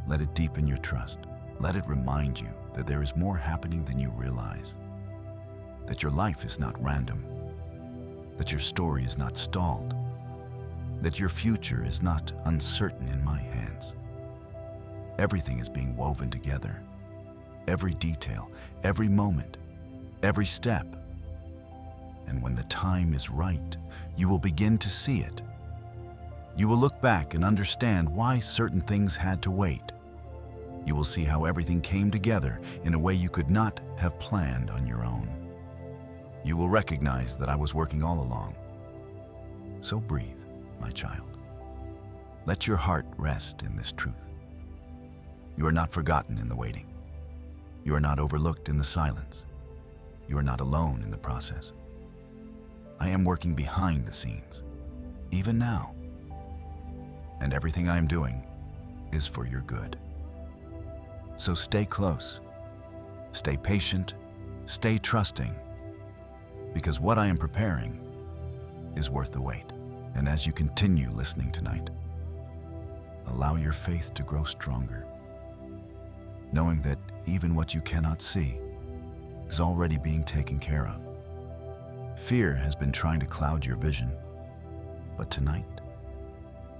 let it deepen your trust. Let it remind you that there is more happening than you realize, that your life is not random, that your story is not stalled, that your future is not uncertain in my hands. Everything is being woven together. Every detail, every moment, every step. And when the time is right, you will begin to see it. You will look back and understand why certain things had to wait. You will see how everything came together in a way you could not have planned on your own. You will recognize that I was working all along. So breathe, my child. Let your heart rest in this truth. You are not forgotten in the waiting. You are not overlooked in the silence. You are not alone in the process. I am working behind the scenes, even now. And everything I am doing is for your good. So stay close, stay patient, stay trusting, because what I am preparing is worth the wait. And as you continue listening tonight, allow your faith to grow stronger, knowing that even what you cannot see is already being taken care of. Fear has been trying to cloud your vision, but tonight,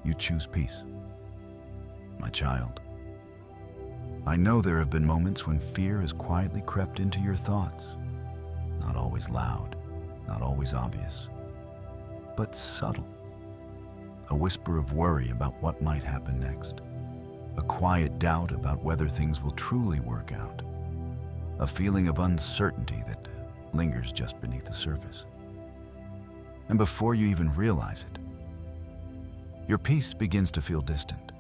you choose peace. My child, I know there have been moments when fear has quietly crept into your thoughts, not always loud, not always obvious, but subtle. A whisper of worry about what might happen next, a quiet doubt about whether things will truly work out, a feeling of uncertainty that lingers just beneath the surface. And before you even realize it, your peace begins to feel distant.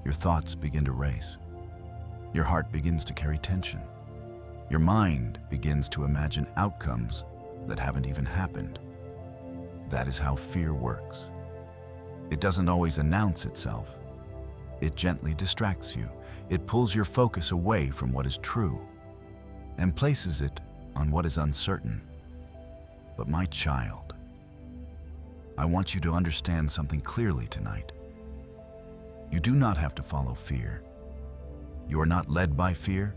Your thoughts begin to race. Your heart begins to carry tension. Your mind begins to imagine outcomes that haven't even happened. That is how fear works. It doesn't always announce itself. It gently distracts you. It pulls your focus away from what is true and places it on what is uncertain. But my child, I want you to understand something clearly tonight. You do not have to follow fear. You are not led by fear.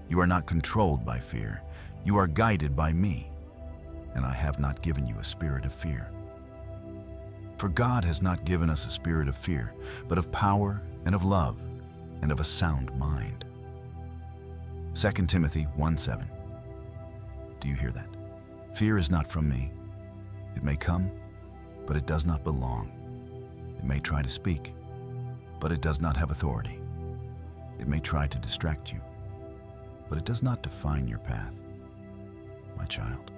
You are not controlled by fear. You are guided by me, and I have not given you a spirit of fear. For God has not given us a spirit of fear, but of power and of love and of a sound mind. 2 Timothy 1:7. Do you hear that? Fear is not from me. It may come, but it does not belong. It may try to speak, but it does not have authority. It may try to distract you, but it does not define your path. My child,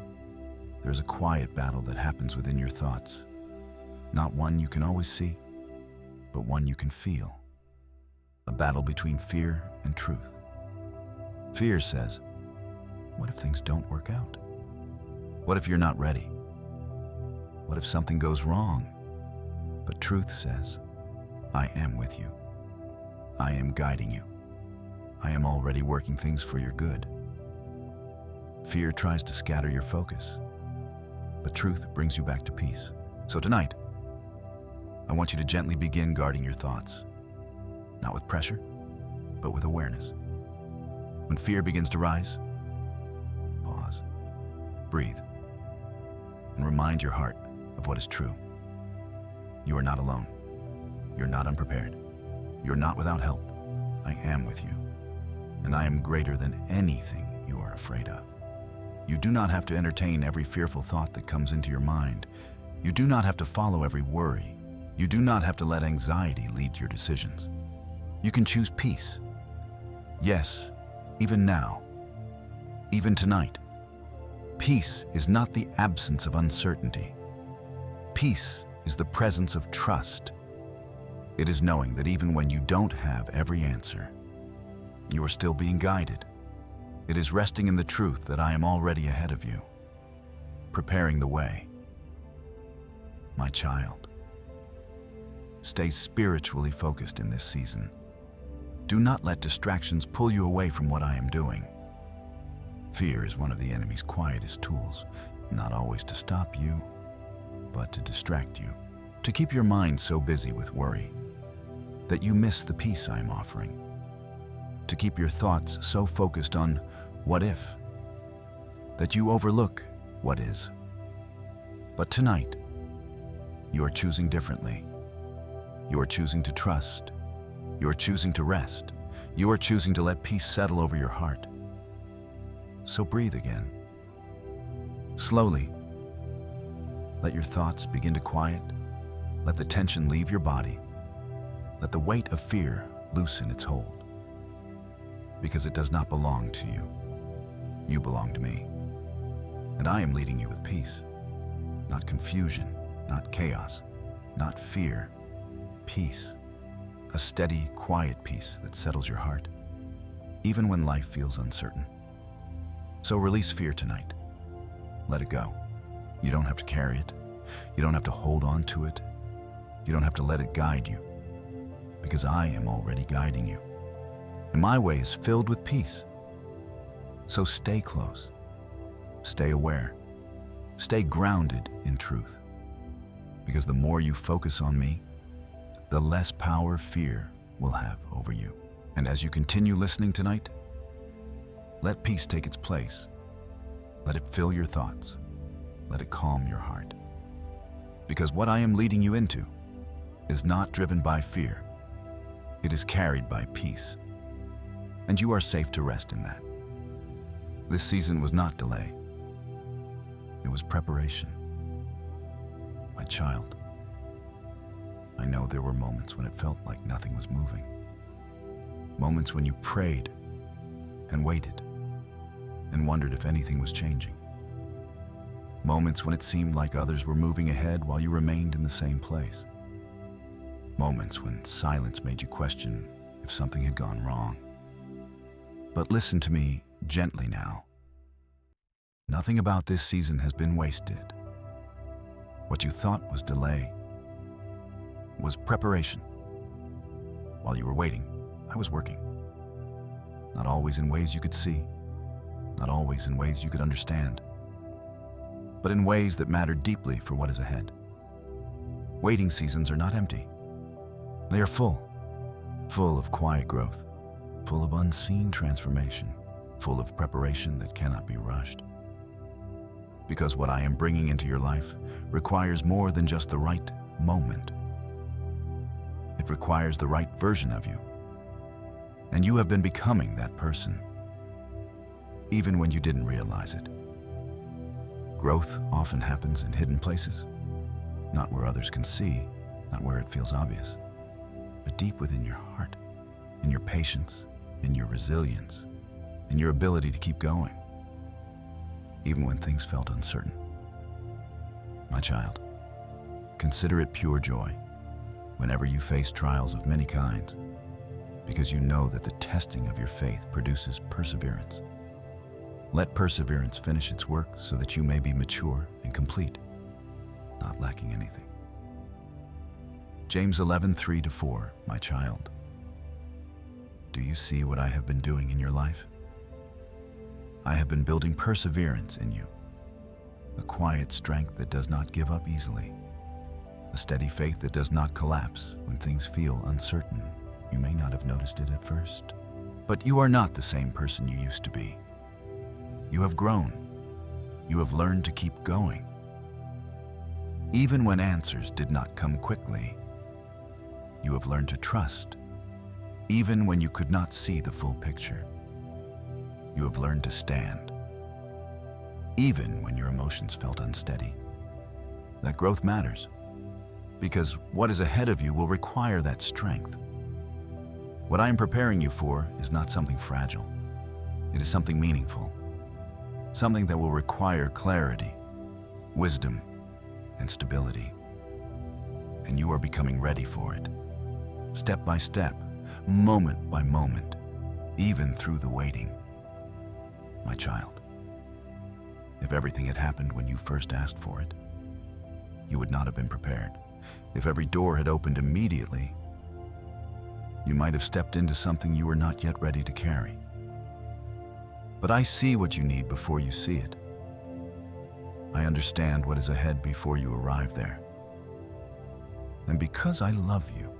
there is a quiet battle that happens within your thoughts. Not one you can always see, but one you can feel. A battle between fear and truth. Fear says, what if things don't work out? What if you're not ready? What if something goes wrong? But truth says, I am with you. I am guiding you. I am already working things for your good. Fear tries to scatter your focus, but truth brings you back to peace. So tonight, I want you to gently begin guarding your thoughts, not with pressure, but with awareness. When fear begins to rise, pause, breathe, and remind your heart of what is true. You are not alone. You're not unprepared. You're not without help. I am with you, and I am greater than anything you are afraid of. You do not have to entertain every fearful thought that comes into your mind. You do not have to follow every worry. You do not have to let anxiety lead your decisions. You can choose peace. Yes, even now, even tonight. Peace is not the absence of uncertainty. Peace is the presence of trust. It is knowing that even when you don't have every answer, you are still being guided. It is resting in the truth that I am already ahead of you, preparing the way. My child, stay spiritually focused in this season. Do not let distractions pull you away from what I am doing. Fear is one of the enemy's quietest tools, not always to stop you, but to distract you, to keep your mind so busy with worry that you miss the peace I am offering, to keep your thoughts so focused on what if that you overlook what is. But tonight, you are choosing differently. You are choosing to trust. You are choosing to rest. You are choosing to let peace settle over your heart. So breathe again. Slowly, let your thoughts begin to quiet. Let the tension leave your body. Let the weight of fear loosen its hold. Because it does not belong to you. You belong to me. And I am leading you with peace. Not confusion, not chaos, not fear. Peace. A steady, quiet peace that settles your heart, even when life feels uncertain. So release fear tonight. Let it go. You don't have to carry it. You don't have to hold on to it. You don't have to let it guide you, because I am already guiding you. And my way is filled with peace. So stay close. Stay aware. Stay grounded in truth. Because the more you focus on me, the less power fear will have over you. And as you continue listening tonight, let peace take its place. Let it fill your thoughts. Let it calm your heart. Because what I am leading you into is not driven by fear. It is carried by peace. And you are safe to rest in that. This season was not delay. It was preparation. My child, I know there were moments when it felt like nothing was moving. Moments when you prayed and waited and wondered if anything was changing. Moments when it seemed like others were moving ahead while you remained in the same place. Moments when silence made you question if something had gone wrong. But listen to me gently now. Nothing about this season has been wasted. What you thought was delay was preparation. While you were waiting, I was working. Not always in ways you could see, not always in ways you could understand, but in ways that mattered deeply for what is ahead. Waiting seasons are not empty. They are full of quiet growth, full of unseen transformation, full of preparation that cannot be rushed. Because what I am bringing into your life requires more than just the right moment. It requires the right version of you. And you have been becoming that person, even when you didn't realize it. Growth often happens in hidden places, not where others can see, not where it feels obvious, but deep within your heart, in your patience, in your resilience, in your ability to keep going, even when things felt uncertain. My child, consider it pure joy whenever you face trials of many kinds, because you know that the testing of your faith produces perseverance. Let perseverance finish its work so that you may be mature and complete, not lacking anything. James 11:3-4, my child. Do you see what I have been doing in your life? I have been building perseverance in you, a quiet strength that does not give up easily, a steady faith that does not collapse when things feel uncertain. You may not have noticed it at first, but you are not the same person you used to be. You have grown. You have learned to keep going. Even when answers did not come quickly, you have learned to trust. Even when you could not see the full picture, you have learned to stand. Even when your emotions felt unsteady. That growth matters. because what is ahead of you will require that strength. What I am preparing you for is not something fragile. It is something meaningful, something that will require clarity, wisdom, and stability. And you are becoming ready for it, step by step, moment by moment, even through the waiting. My child, if everything had happened when you first asked for it, you would not have been prepared. If every door had opened immediately, you might have stepped into something you were not yet ready to carry. But I see what you need before you see it. I understand what is ahead before you arrive there. And because I love you,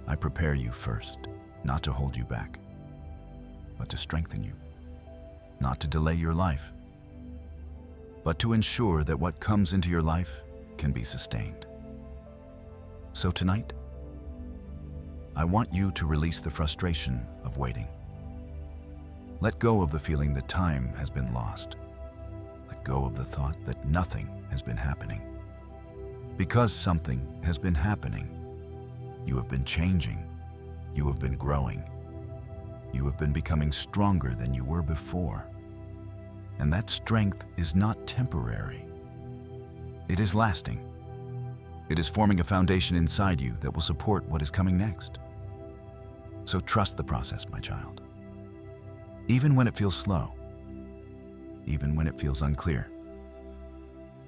I prepare you first, not to hold you back, but to strengthen you, not to delay your life, but to ensure that what comes into your life can be sustained. So tonight, I want you to release the frustration of waiting. Let go of the feeling that time has been lost. Let go of the thought that nothing has been happening. Because something has been happening, you have been changing, you have been growing, you have been becoming stronger than you were before. And that strength is not temporary. It is lasting. It is forming a foundation inside you that will support what is coming next. So trust the process, my child. Even when it feels slow, even when it feels unclear,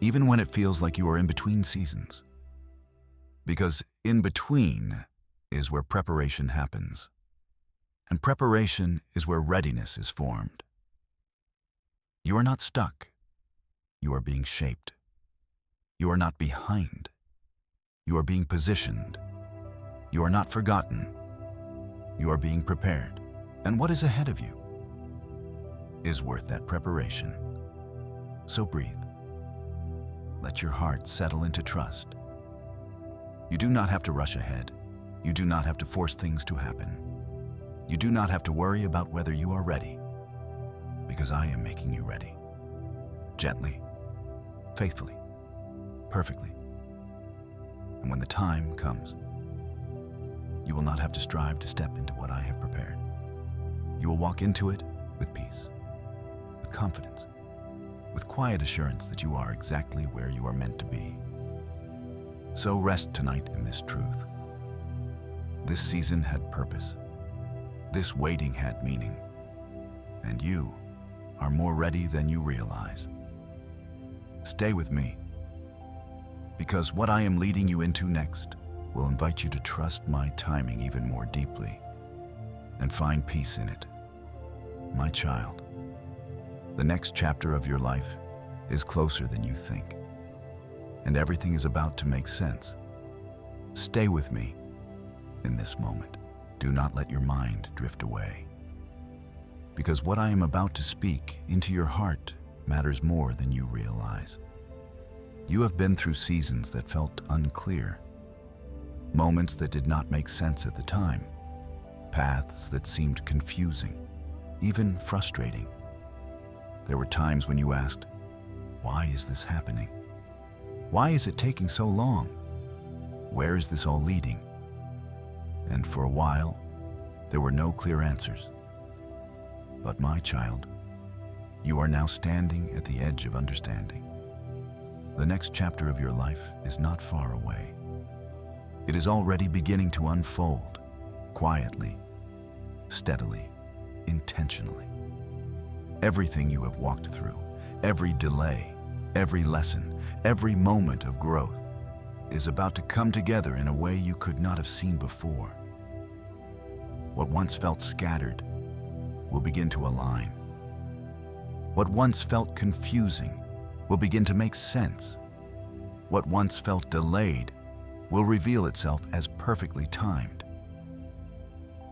even when it feels like you are in between seasons. Because in between is where preparation happens. And preparation is where readiness is formed. You are not stuck. You are being shaped. You are not behind. You are being positioned. You are not forgotten. You are being prepared. And what is ahead of you is worth that preparation. So breathe. Let your heart settle into trust. You do not have to rush ahead. You do not have to force things to happen. You do not have to worry about whether you are ready, because I am making you ready. Gently, faithfully, perfectly. And when the time comes, you will not have to strive to step into what I have prepared. You will walk into it with peace, with confidence, with quiet assurance that you are exactly where you are meant to be. So rest tonight in this truth. This season had purpose. This waiting had meaning. And you are more ready than you realize. Stay with me, because what I am leading you into next will invite you to trust my timing even more deeply and find peace in it. My child, the next chapter of your life is closer than you think, and everything is about to make sense. Stay with me in this moment. Do not let your mind drift away, because what I am about to speak into your heart matters more than you realize. You have been through seasons that felt unclear, moments that did not make sense at the time, paths that seemed confusing, even frustrating. There were times when you asked, "Why is this happening? Why is it taking so long? Where is this all leading?" And for a while, there were no clear answers. But my child, you are now standing at the edge of understanding. The next chapter of your life is not far away. It is already beginning to unfold, quietly, steadily, intentionally. Everything you have walked through, every delay, every lesson, every moment of growth is about to come together in a way you could not have seen before. What once felt scattered will begin to align. What once felt confusing will begin to make sense. What once felt delayed will reveal itself as perfectly timed.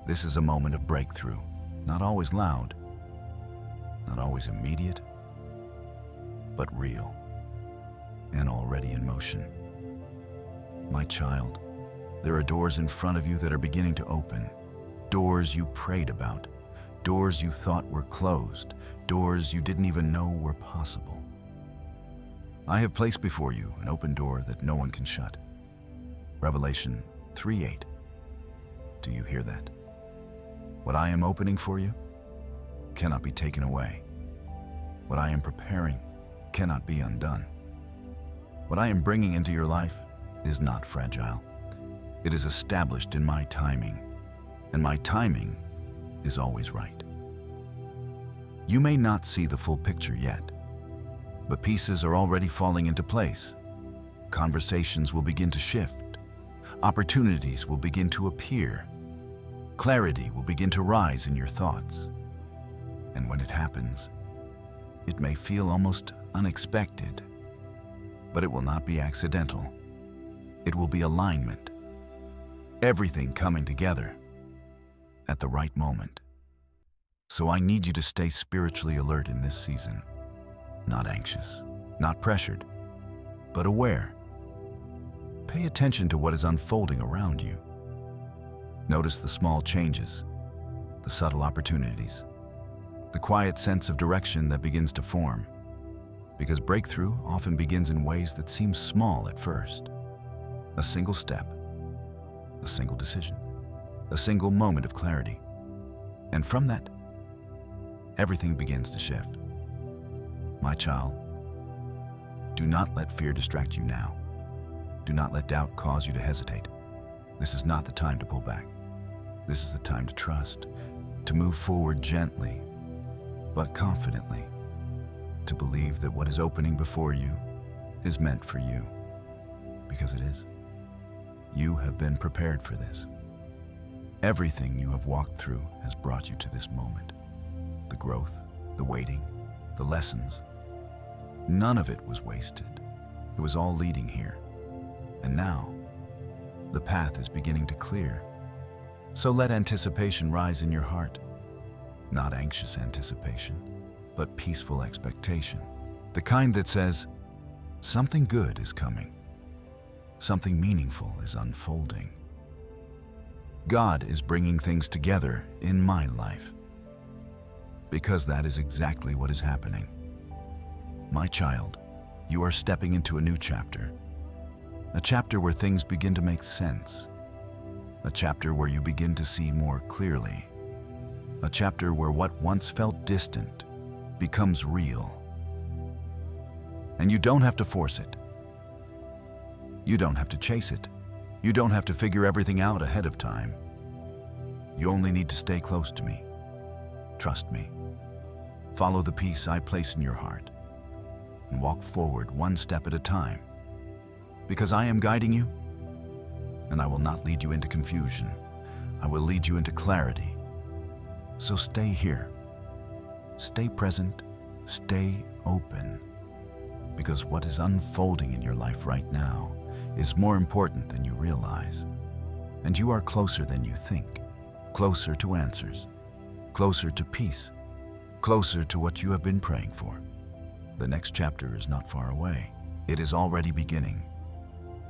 This is a moment of breakthrough, not always loud, not always immediate, but real and already in motion. My child, there are doors in front of you that are beginning to open. Doors you prayed about, doors you thought were closed, doors you didn't even know were possible. I have placed before you an open door that no one can shut. Revelation 3:8. Do you hear that? What I am opening for you cannot be taken away. What I am preparing cannot be undone. What I am bringing into your life is not fragile. It is established in my timing, and my timing is always right. You may not see the full picture yet, but pieces are already falling into place. Conversations will begin to shift. Opportunities will begin to appear. Clarity will begin to rise in your thoughts. And when it happens, it may feel almost unexpected, but it will not be accidental. It will be alignment. Everything coming together at the right moment. So I need you to stay spiritually alert in this season. Not anxious, not pressured, but aware. Pay attention to what is unfolding around you. Notice the small changes, the subtle opportunities, the quiet sense of direction that begins to form. Because breakthrough often begins in ways that seem small at first. A single step, a single decision, a single moment of clarity. And from that, everything begins to shift. My child, do not let fear distract you now. Do not let doubt cause you to hesitate. This is not the time to pull back. This is the time to trust, to move forward gently, but confidently, to believe that what is opening before you is meant for you, because it is. You have been prepared for this. Everything you have walked through has brought you to this moment. The growth, the waiting, the lessons. None of it was wasted. It was all leading here. And now, the path is beginning to clear. So let anticipation rise in your heart. Not anxious anticipation, but peaceful expectation. The kind that says, something good is coming. Something meaningful is unfolding. God is bringing things together in my life. Because that is exactly what is happening. My child, you are stepping into a new chapter. A chapter where things begin to make sense. A chapter where you begin to see more clearly. A chapter where what once felt distant becomes real. And you don't have to force it. You don't have to chase it. You don't have to figure everything out ahead of time. You only need to stay close to me. Trust me. Follow the peace I place in your heart and walk forward one step at a time. Because I am guiding you, and I will not lead you into confusion. I will lead you into clarity. So stay here. Stay present. Stay open. Because what is unfolding in your life right now is more important than you realize. And you are closer than you think. Closer to answers. Closer to peace. Closer to what you have been praying for. The next chapter is not far away. It is already beginning.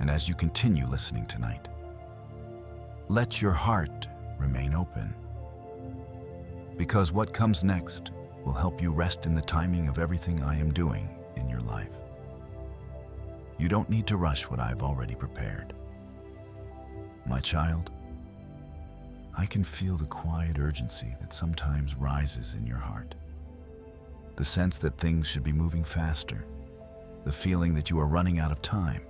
And as you continue listening tonight, let your heart remain open. Because what comes next will help you rest in the timing of everything I am doing in your life. You don't need to rush what I've already prepared. My child, I can feel the quiet urgency that sometimes rises in your heart. The sense that things should be moving faster. The feeling that you are running out of time.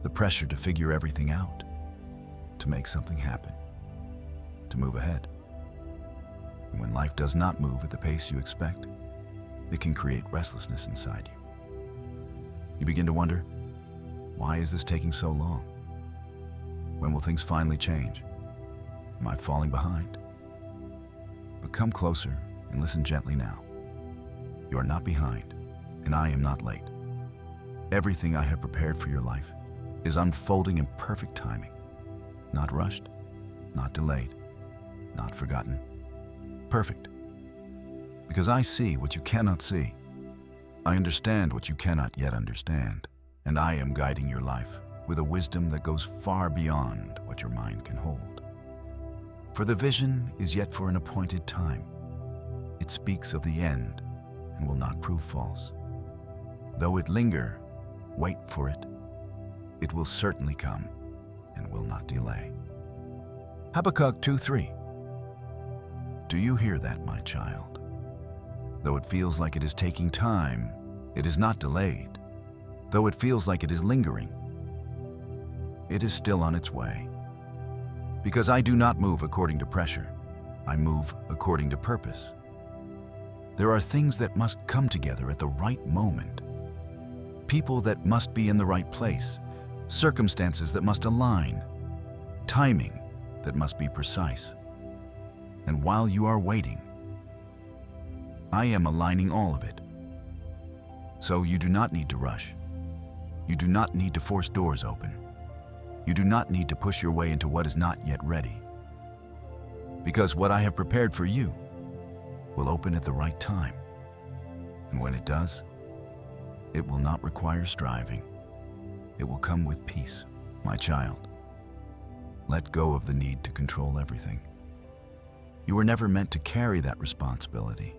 The pressure to figure everything out. To make something happen. To move ahead. And when life does not move at the pace you expect, it can create restlessness inside you. You begin to wonder, why is this taking so long? When will things finally change? Am I falling behind? But come closer and listen gently now. You are not behind, and I am not late. Everything I have prepared for your life is unfolding in perfect timing. Not rushed, not delayed, not forgotten. Perfect. Because I see what you cannot see. I understand what you cannot yet understand. And I am guiding your life with a wisdom that goes far beyond what your mind can hold. For the vision is yet for an appointed time. It speaks of the end and will not prove false. Though it linger, Wait for it. It will certainly come and will not delay. Habakkuk 2:3. Do you hear that, my child? Though it feels like it is taking time, it is not delayed. Though it feels like it is lingering, it is still on its way. Because I do not move according to pressure, I move according to purpose. There are things that must come together at the right moment. People that must be in the right place, circumstances that must align, timing that must be precise. And while you are waiting, I am aligning all of it. So you do not need to rush. You do not need to force doors open. You do not need to push your way into what is not yet ready. Because what I have prepared for you will open at the right time. And when it does, it will not require striving. It will come with peace. My child, let go of the need to control everything. You were never meant to carry that responsibility.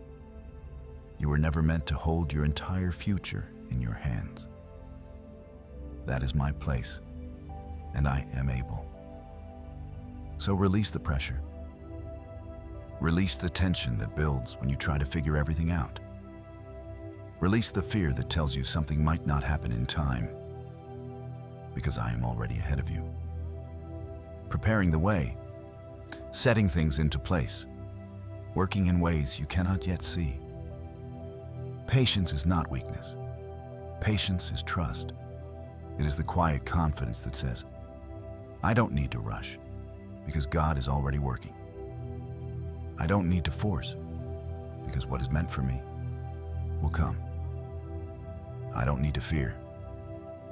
You were never meant to hold your entire future in your hands. That is my place, and I am able. So release the pressure. Release the tension that builds when you try to figure everything out. Release the fear that tells you something might not happen in time, because I am already ahead of you. Preparing the way, setting things into place, working in ways you cannot yet see. Patience is not weakness. Patience is trust. It is the quiet confidence that says, I don't need to rush, because God is already working. I don't need to force, because what is meant for me will come. I don't need to fear,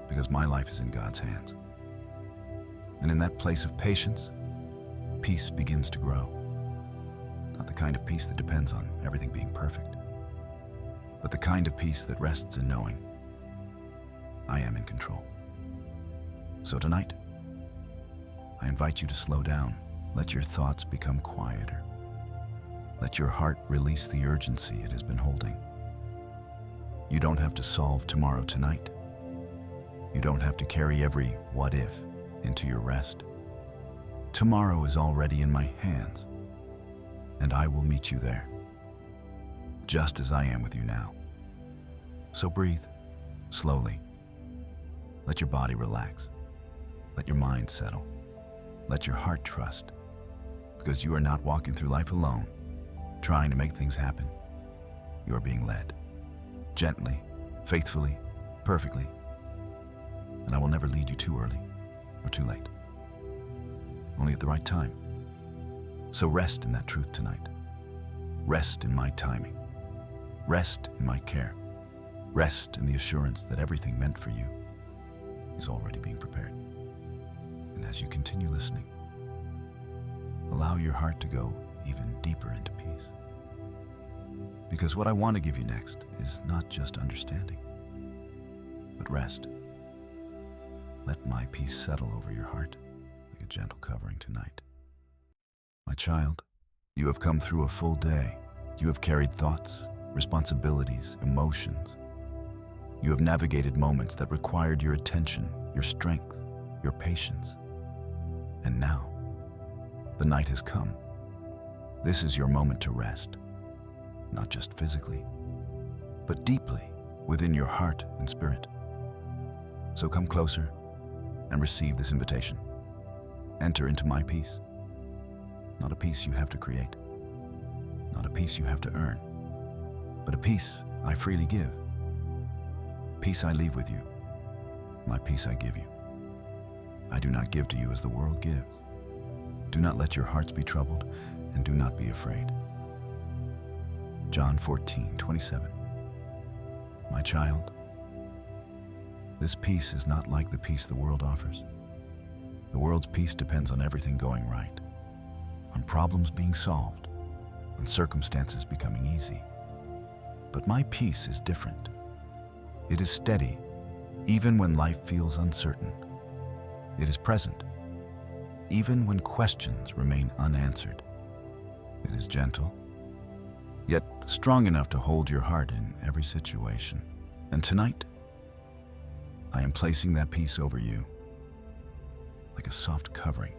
because my life is in God's hands. And in that place of patience, peace begins to grow. Not the kind of peace that depends on everything being perfect, but the kind of peace that rests in knowing I am in control. So tonight, I invite you to slow down. Let your thoughts become quieter. Let your heart release the urgency it has been holding. You don't have to solve tomorrow tonight. You don't have to carry every what if into your rest. Tomorrow is already in my hands, and I will meet you there, just as I am with you now. So breathe slowly. Let your body relax. Let your mind settle. Let your heart trust, because you are not walking through life alone, trying to make things happen. You are being led, gently, faithfully, perfectly. And I will never lead you too early or too late, only at the right time. So rest in that truth tonight. Rest in my timing. Rest in my care. Rest in the assurance that everything meant for you is already being prepared. And as you continue listening, allow your heart to go even deeper into peace. Because what I want to give you next is not just understanding, but rest. Let my peace settle over your heart like a gentle covering tonight. My child, you have come through a full day. You have carried thoughts, responsibilities, emotions. You have navigated moments that required your attention, your strength, your patience. And now, the night has come. This is your moment to rest, not just physically, but deeply within your heart and spirit. So come closer and receive this invitation. Enter into my peace. Not a peace you have to create, not a peace you have to earn, but a peace I freely give. Peace I leave with you. My peace I give you. I do not give to you as the world gives. Do not let your hearts be troubled, and do not be afraid. John 14:27. My child, this peace is not like the peace the world offers. The world's peace depends on everything going right, on problems being solved, on circumstances becoming easy. But my peace is different. It is steady, even when life feels uncertain. It is present, even when questions remain unanswered. It is gentle, yet strong enough to hold your heart in every situation. And tonight, I am placing that peace over you, like a soft covering,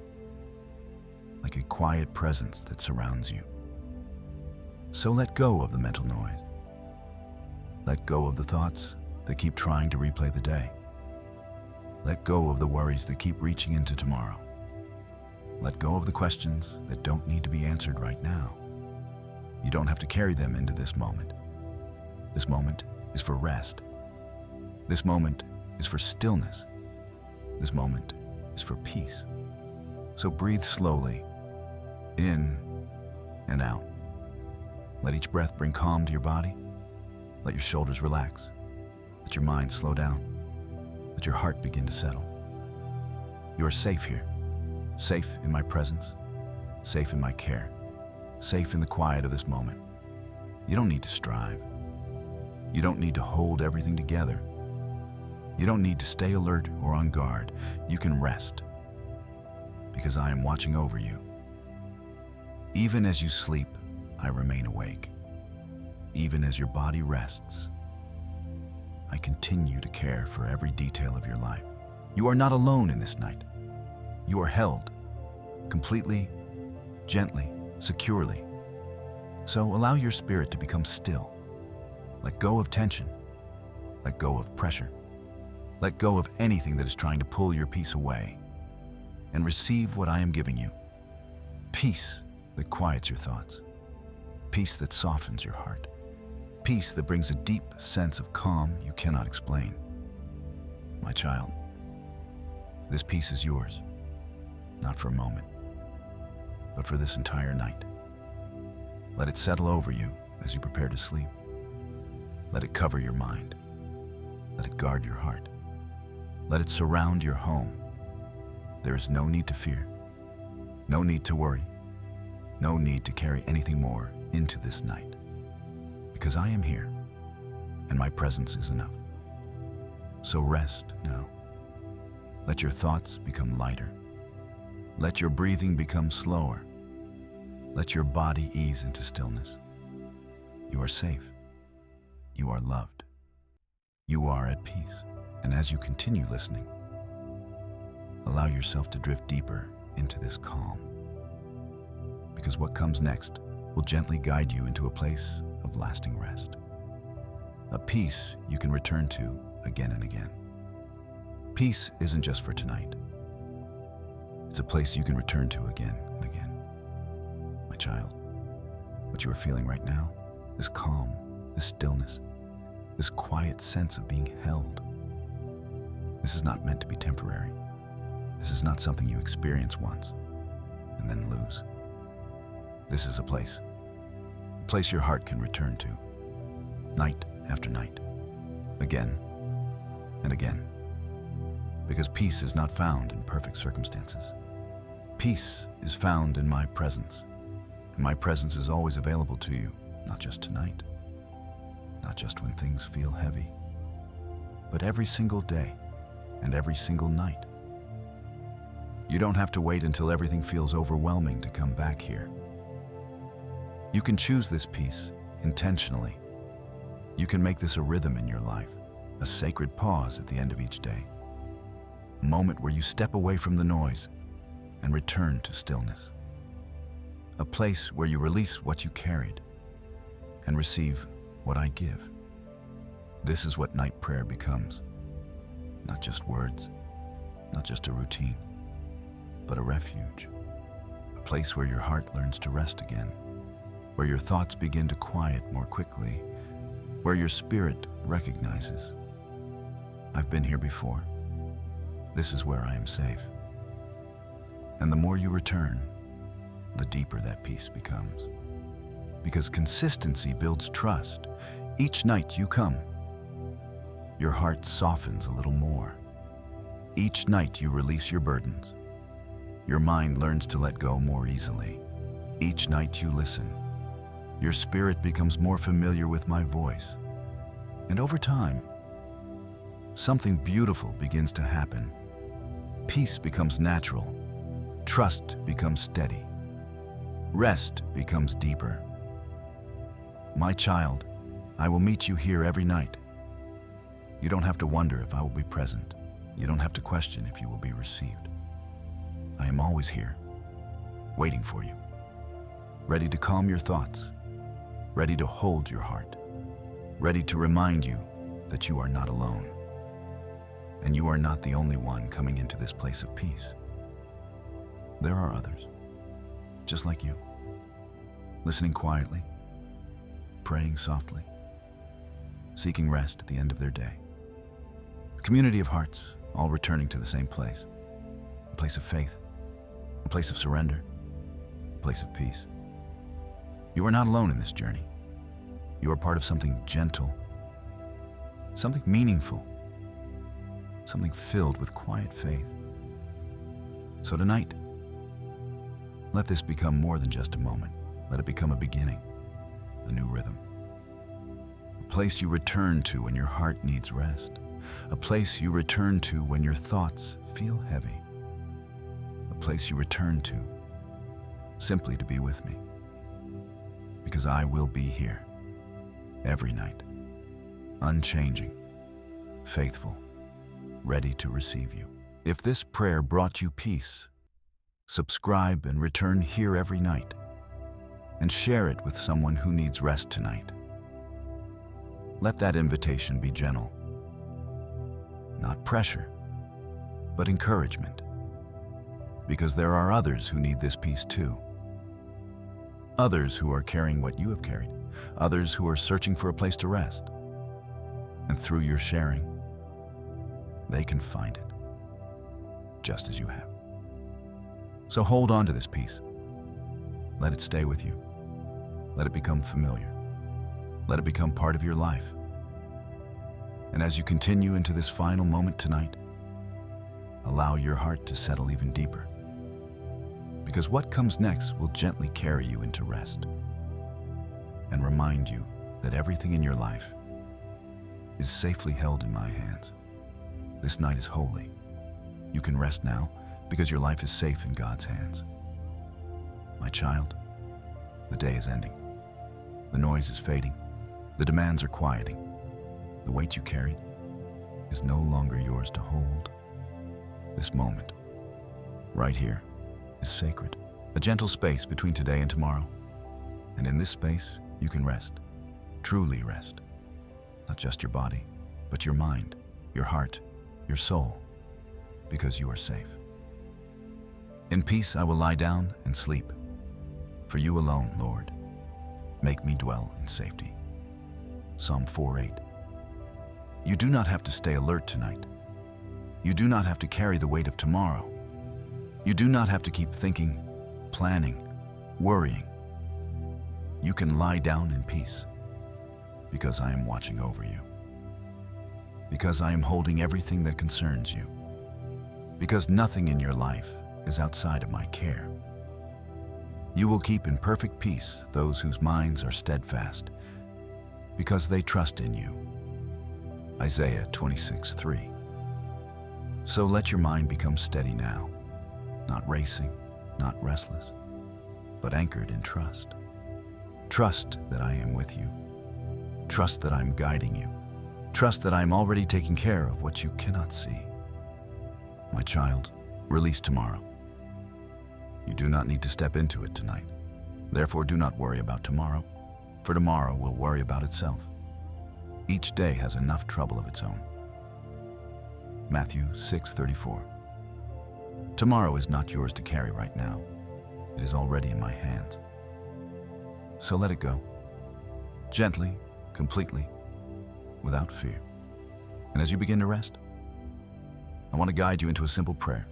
like a quiet presence that surrounds you. So let go of the mental noise. Let go of the thoughts that keep trying to replay the day. Let go of the worries that keep reaching into tomorrow. Let go of the questions that don't need to be answered right now. You don't have to carry them into this moment. This moment is for rest. This moment is for stillness. This moment is for peace. So breathe slowly, in and out. Let each breath bring calm to your body. Let your shoulders relax. Let your mind slow down. Let your heart begin to settle. You are safe here, safe in my presence, safe in my care, safe in the quiet of this moment. You don't need to strive. You don't need to hold everything together. You don't need to stay alert or on guard. You can rest, because I am watching over you. Even as you sleep, I remain awake. Even as your body rests, I continue to care for every detail of your life. You are not alone in this night. You are held, completely, gently, securely. So allow your spirit to become still. Let go of tension. Let go of pressure. Let go of anything that is trying to pull your peace away. And receive what I am giving you. Peace that quiets your thoughts. Peace that softens your heart. Peace that brings a deep sense of calm you cannot explain. My child, this peace is yours, not for a moment, but for this entire night. Let it settle over you as you prepare to sleep. Let it cover your mind. Let it guard your heart. Let it surround your home. There is no need to fear, no need to worry, no need to carry anything more into this night. Because I am here, and my presence is enough. So rest now. Let your thoughts become lighter. Let your breathing become slower. Let your body ease into stillness. You are safe. You are loved. You are at peace. And as you continue listening, allow yourself to drift deeper into this calm. Because what comes next will gently guide you into a place of lasting rest. A peace you can return to again and again. Peace isn't just for tonight. It's a place you can return to again and again. My child, what you are feeling right now, this calm, this stillness, this quiet sense of being held, this is not meant to be temporary. This is not something you experience once and then lose. This is a place your heart can return to, night after night, again and again. Because peace is not found in perfect circumstances. Peace is found in my presence, and my presence is always available to you, not just tonight, not just when things feel heavy, but every single day and every single night. You don't have to wait until everything feels overwhelming to come back here. You can choose this peace intentionally. You can make this a rhythm in your life, a sacred pause at the end of each day, a moment where you step away from the noise and return to stillness, a place where you release what you carried and receive what I give. This is what night prayer becomes, not just words, not just a routine, but a refuge, a place where your heart learns to rest again, where your thoughts begin to quiet more quickly, where your spirit recognizes, I've been here before. This is where I am safe. And the more you return, the deeper that peace becomes. Because consistency builds trust. Each night you come, your heart softens a little more. Each night you release your burdens. Your mind learns to let go more easily. Each night you listen. Your spirit becomes more familiar with my voice. And over time, something beautiful begins to happen. Peace becomes natural. Trust becomes steady. Rest becomes deeper. My child, I will meet you here every night. You don't have to wonder if I will be present. You don't have to question if you will be received. I am always here, waiting for you, ready to calm your thoughts, ready to hold your heart, ready to remind you that you are not alone, and you are not the only one coming into this place of peace. There are others, just like you, listening quietly, praying softly, seeking rest at the end of their day. A community of hearts, all returning to the same place, a place of faith, a place of surrender, a place of peace. You are not alone in this journey. You are part of something gentle, something meaningful, something filled with quiet faith. So tonight, let this become more than just a moment. Let it become a beginning, a new rhythm. A place you return to when your heart needs rest. A place you return to when your thoughts feel heavy. A place you return to simply to be with me. Because I will be here every night, unchanging, faithful, ready to receive you. If this prayer brought you peace, subscribe and return here every night, and share it with someone who needs rest tonight. Let that invitation be gentle, not pressure, but encouragement, because there are others who need this peace too. Others who are carrying what you have carried, others who are searching for a place to rest. And through your sharing, they can find it, just as you have. So hold on to this peace. Let it stay with you. Let it become familiar. Let it become part of your life. And as you continue into this final moment tonight, allow your heart to settle even deeper. Because what comes next will gently carry you into rest and remind you that everything in your life is safely held in my hands. This night is holy. You can rest now because your life is safe in God's hands. My child, the day is ending. The noise is fading. The demands are quieting. The weight you carried is no longer yours to hold. This moment, right here, is sacred. A gentle space between today and tomorrow. And in this space, you can rest. Truly rest. Not just your body, but your mind, your heart, your soul, because you are safe. In peace I will lie down and sleep. For you alone, Lord, make me dwell in safety. Psalm 4:8. You do not have to stay alert tonight. You do not have to carry the weight of tomorrow. You do not have to keep thinking, planning, worrying. You can lie down in peace because I am watching over you. Because I am holding everything that concerns you. Because nothing in your life is outside of my care. You will keep in perfect peace those whose minds are steadfast because they trust in you. Isaiah 26:3. So let your mind become steady now, not racing, not restless, but anchored in trust. Trust that I am with you. Trust that I'm guiding you. Trust that I'm already taking care of what you cannot see. My child, release tomorrow. You do not need to step into it tonight. Therefore, do not worry about tomorrow, for tomorrow will worry about itself. Each day has enough trouble of its own. Matthew 6:34. Tomorrow is not yours to carry right now. It is already in my hands. So let it go, gently, completely, without fear. And as you begin to rest, I want to guide you into a simple prayer,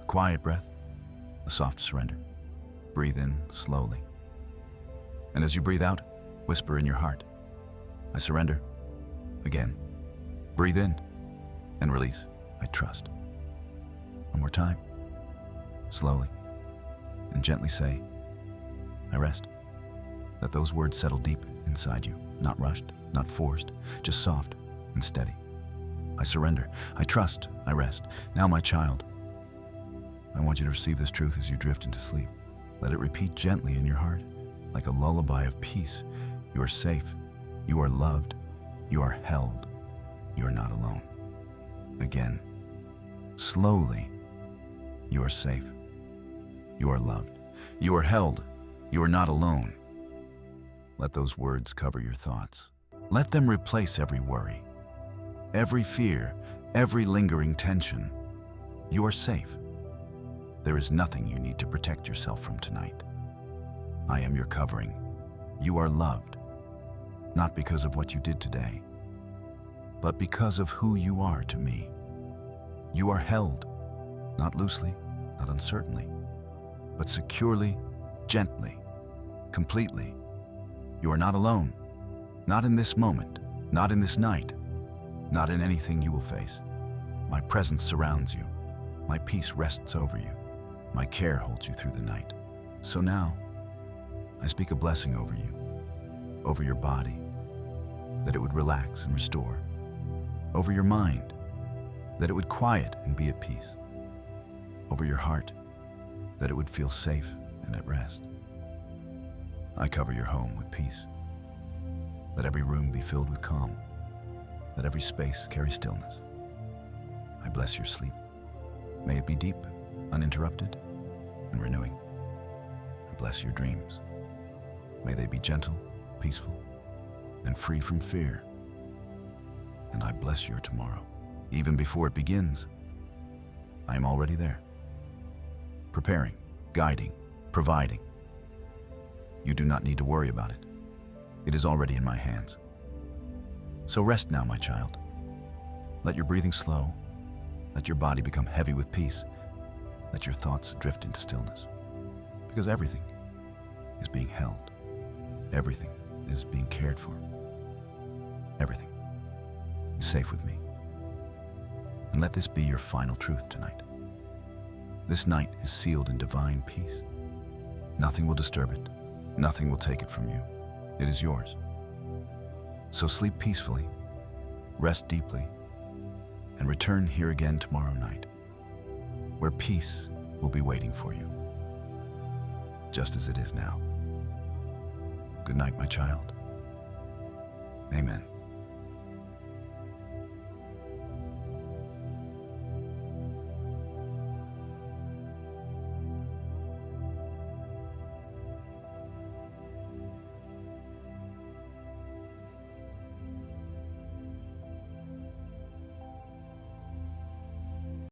a quiet breath, a soft surrender. Breathe in slowly. And as you breathe out, whisper in your heart, I surrender. Again, breathe in and release, I trust. One more time, slowly and gently say, I rest. Let those words settle deep inside you, not rushed, not forced, just soft and steady. I surrender, I trust, I rest. Now, my child, I want you to receive this truth as you drift into sleep. Let it repeat gently in your heart, like a lullaby of peace. You are safe, you are loved, you are held. you're not alone. Again, slowly, you are safe. You are loved. You are held. You are not alone. Let those words cover your thoughts. Let them replace every worry, every fear, every lingering tension. You are safe. There is nothing you need to protect yourself from tonight. I am your covering. You are loved, not because of what you did today, but because of who you are to me. You are held, not loosely, not uncertainly, but securely, gently, completely. You are not alone, not in this moment, not in this night, not in anything you will face. My presence surrounds you. My peace rests over you. My care holds you through the night. So now, I speak a blessing over you, over your body, that it would relax and restore, over your mind, that it would quiet and be at peace, over your heart, that it would feel safe and at rest. I cover your home with peace. Let every room be filled with calm. Let every space carry stillness. I bless your sleep. May it be deep, uninterrupted, and renewing. I bless your dreams. May they be gentle, peaceful, and free from fear. And I bless your tomorrow. Even before it begins, I am already there, preparing, guiding, providing. You do not need to worry about it. It is already in my hands. So rest now, my child. Let your breathing slow. Let your body become heavy with peace. Let your thoughts drift into stillness. Because everything is being held. Everything is being cared for. Everything is safe with me. And let this be your final truth tonight. This night is sealed in divine peace. Nothing will disturb it. Nothing will take it from you. It is yours. So sleep peacefully, rest deeply, and return here again tomorrow night, where peace will be waiting for you, just as it is now. Good night, my child. Amen.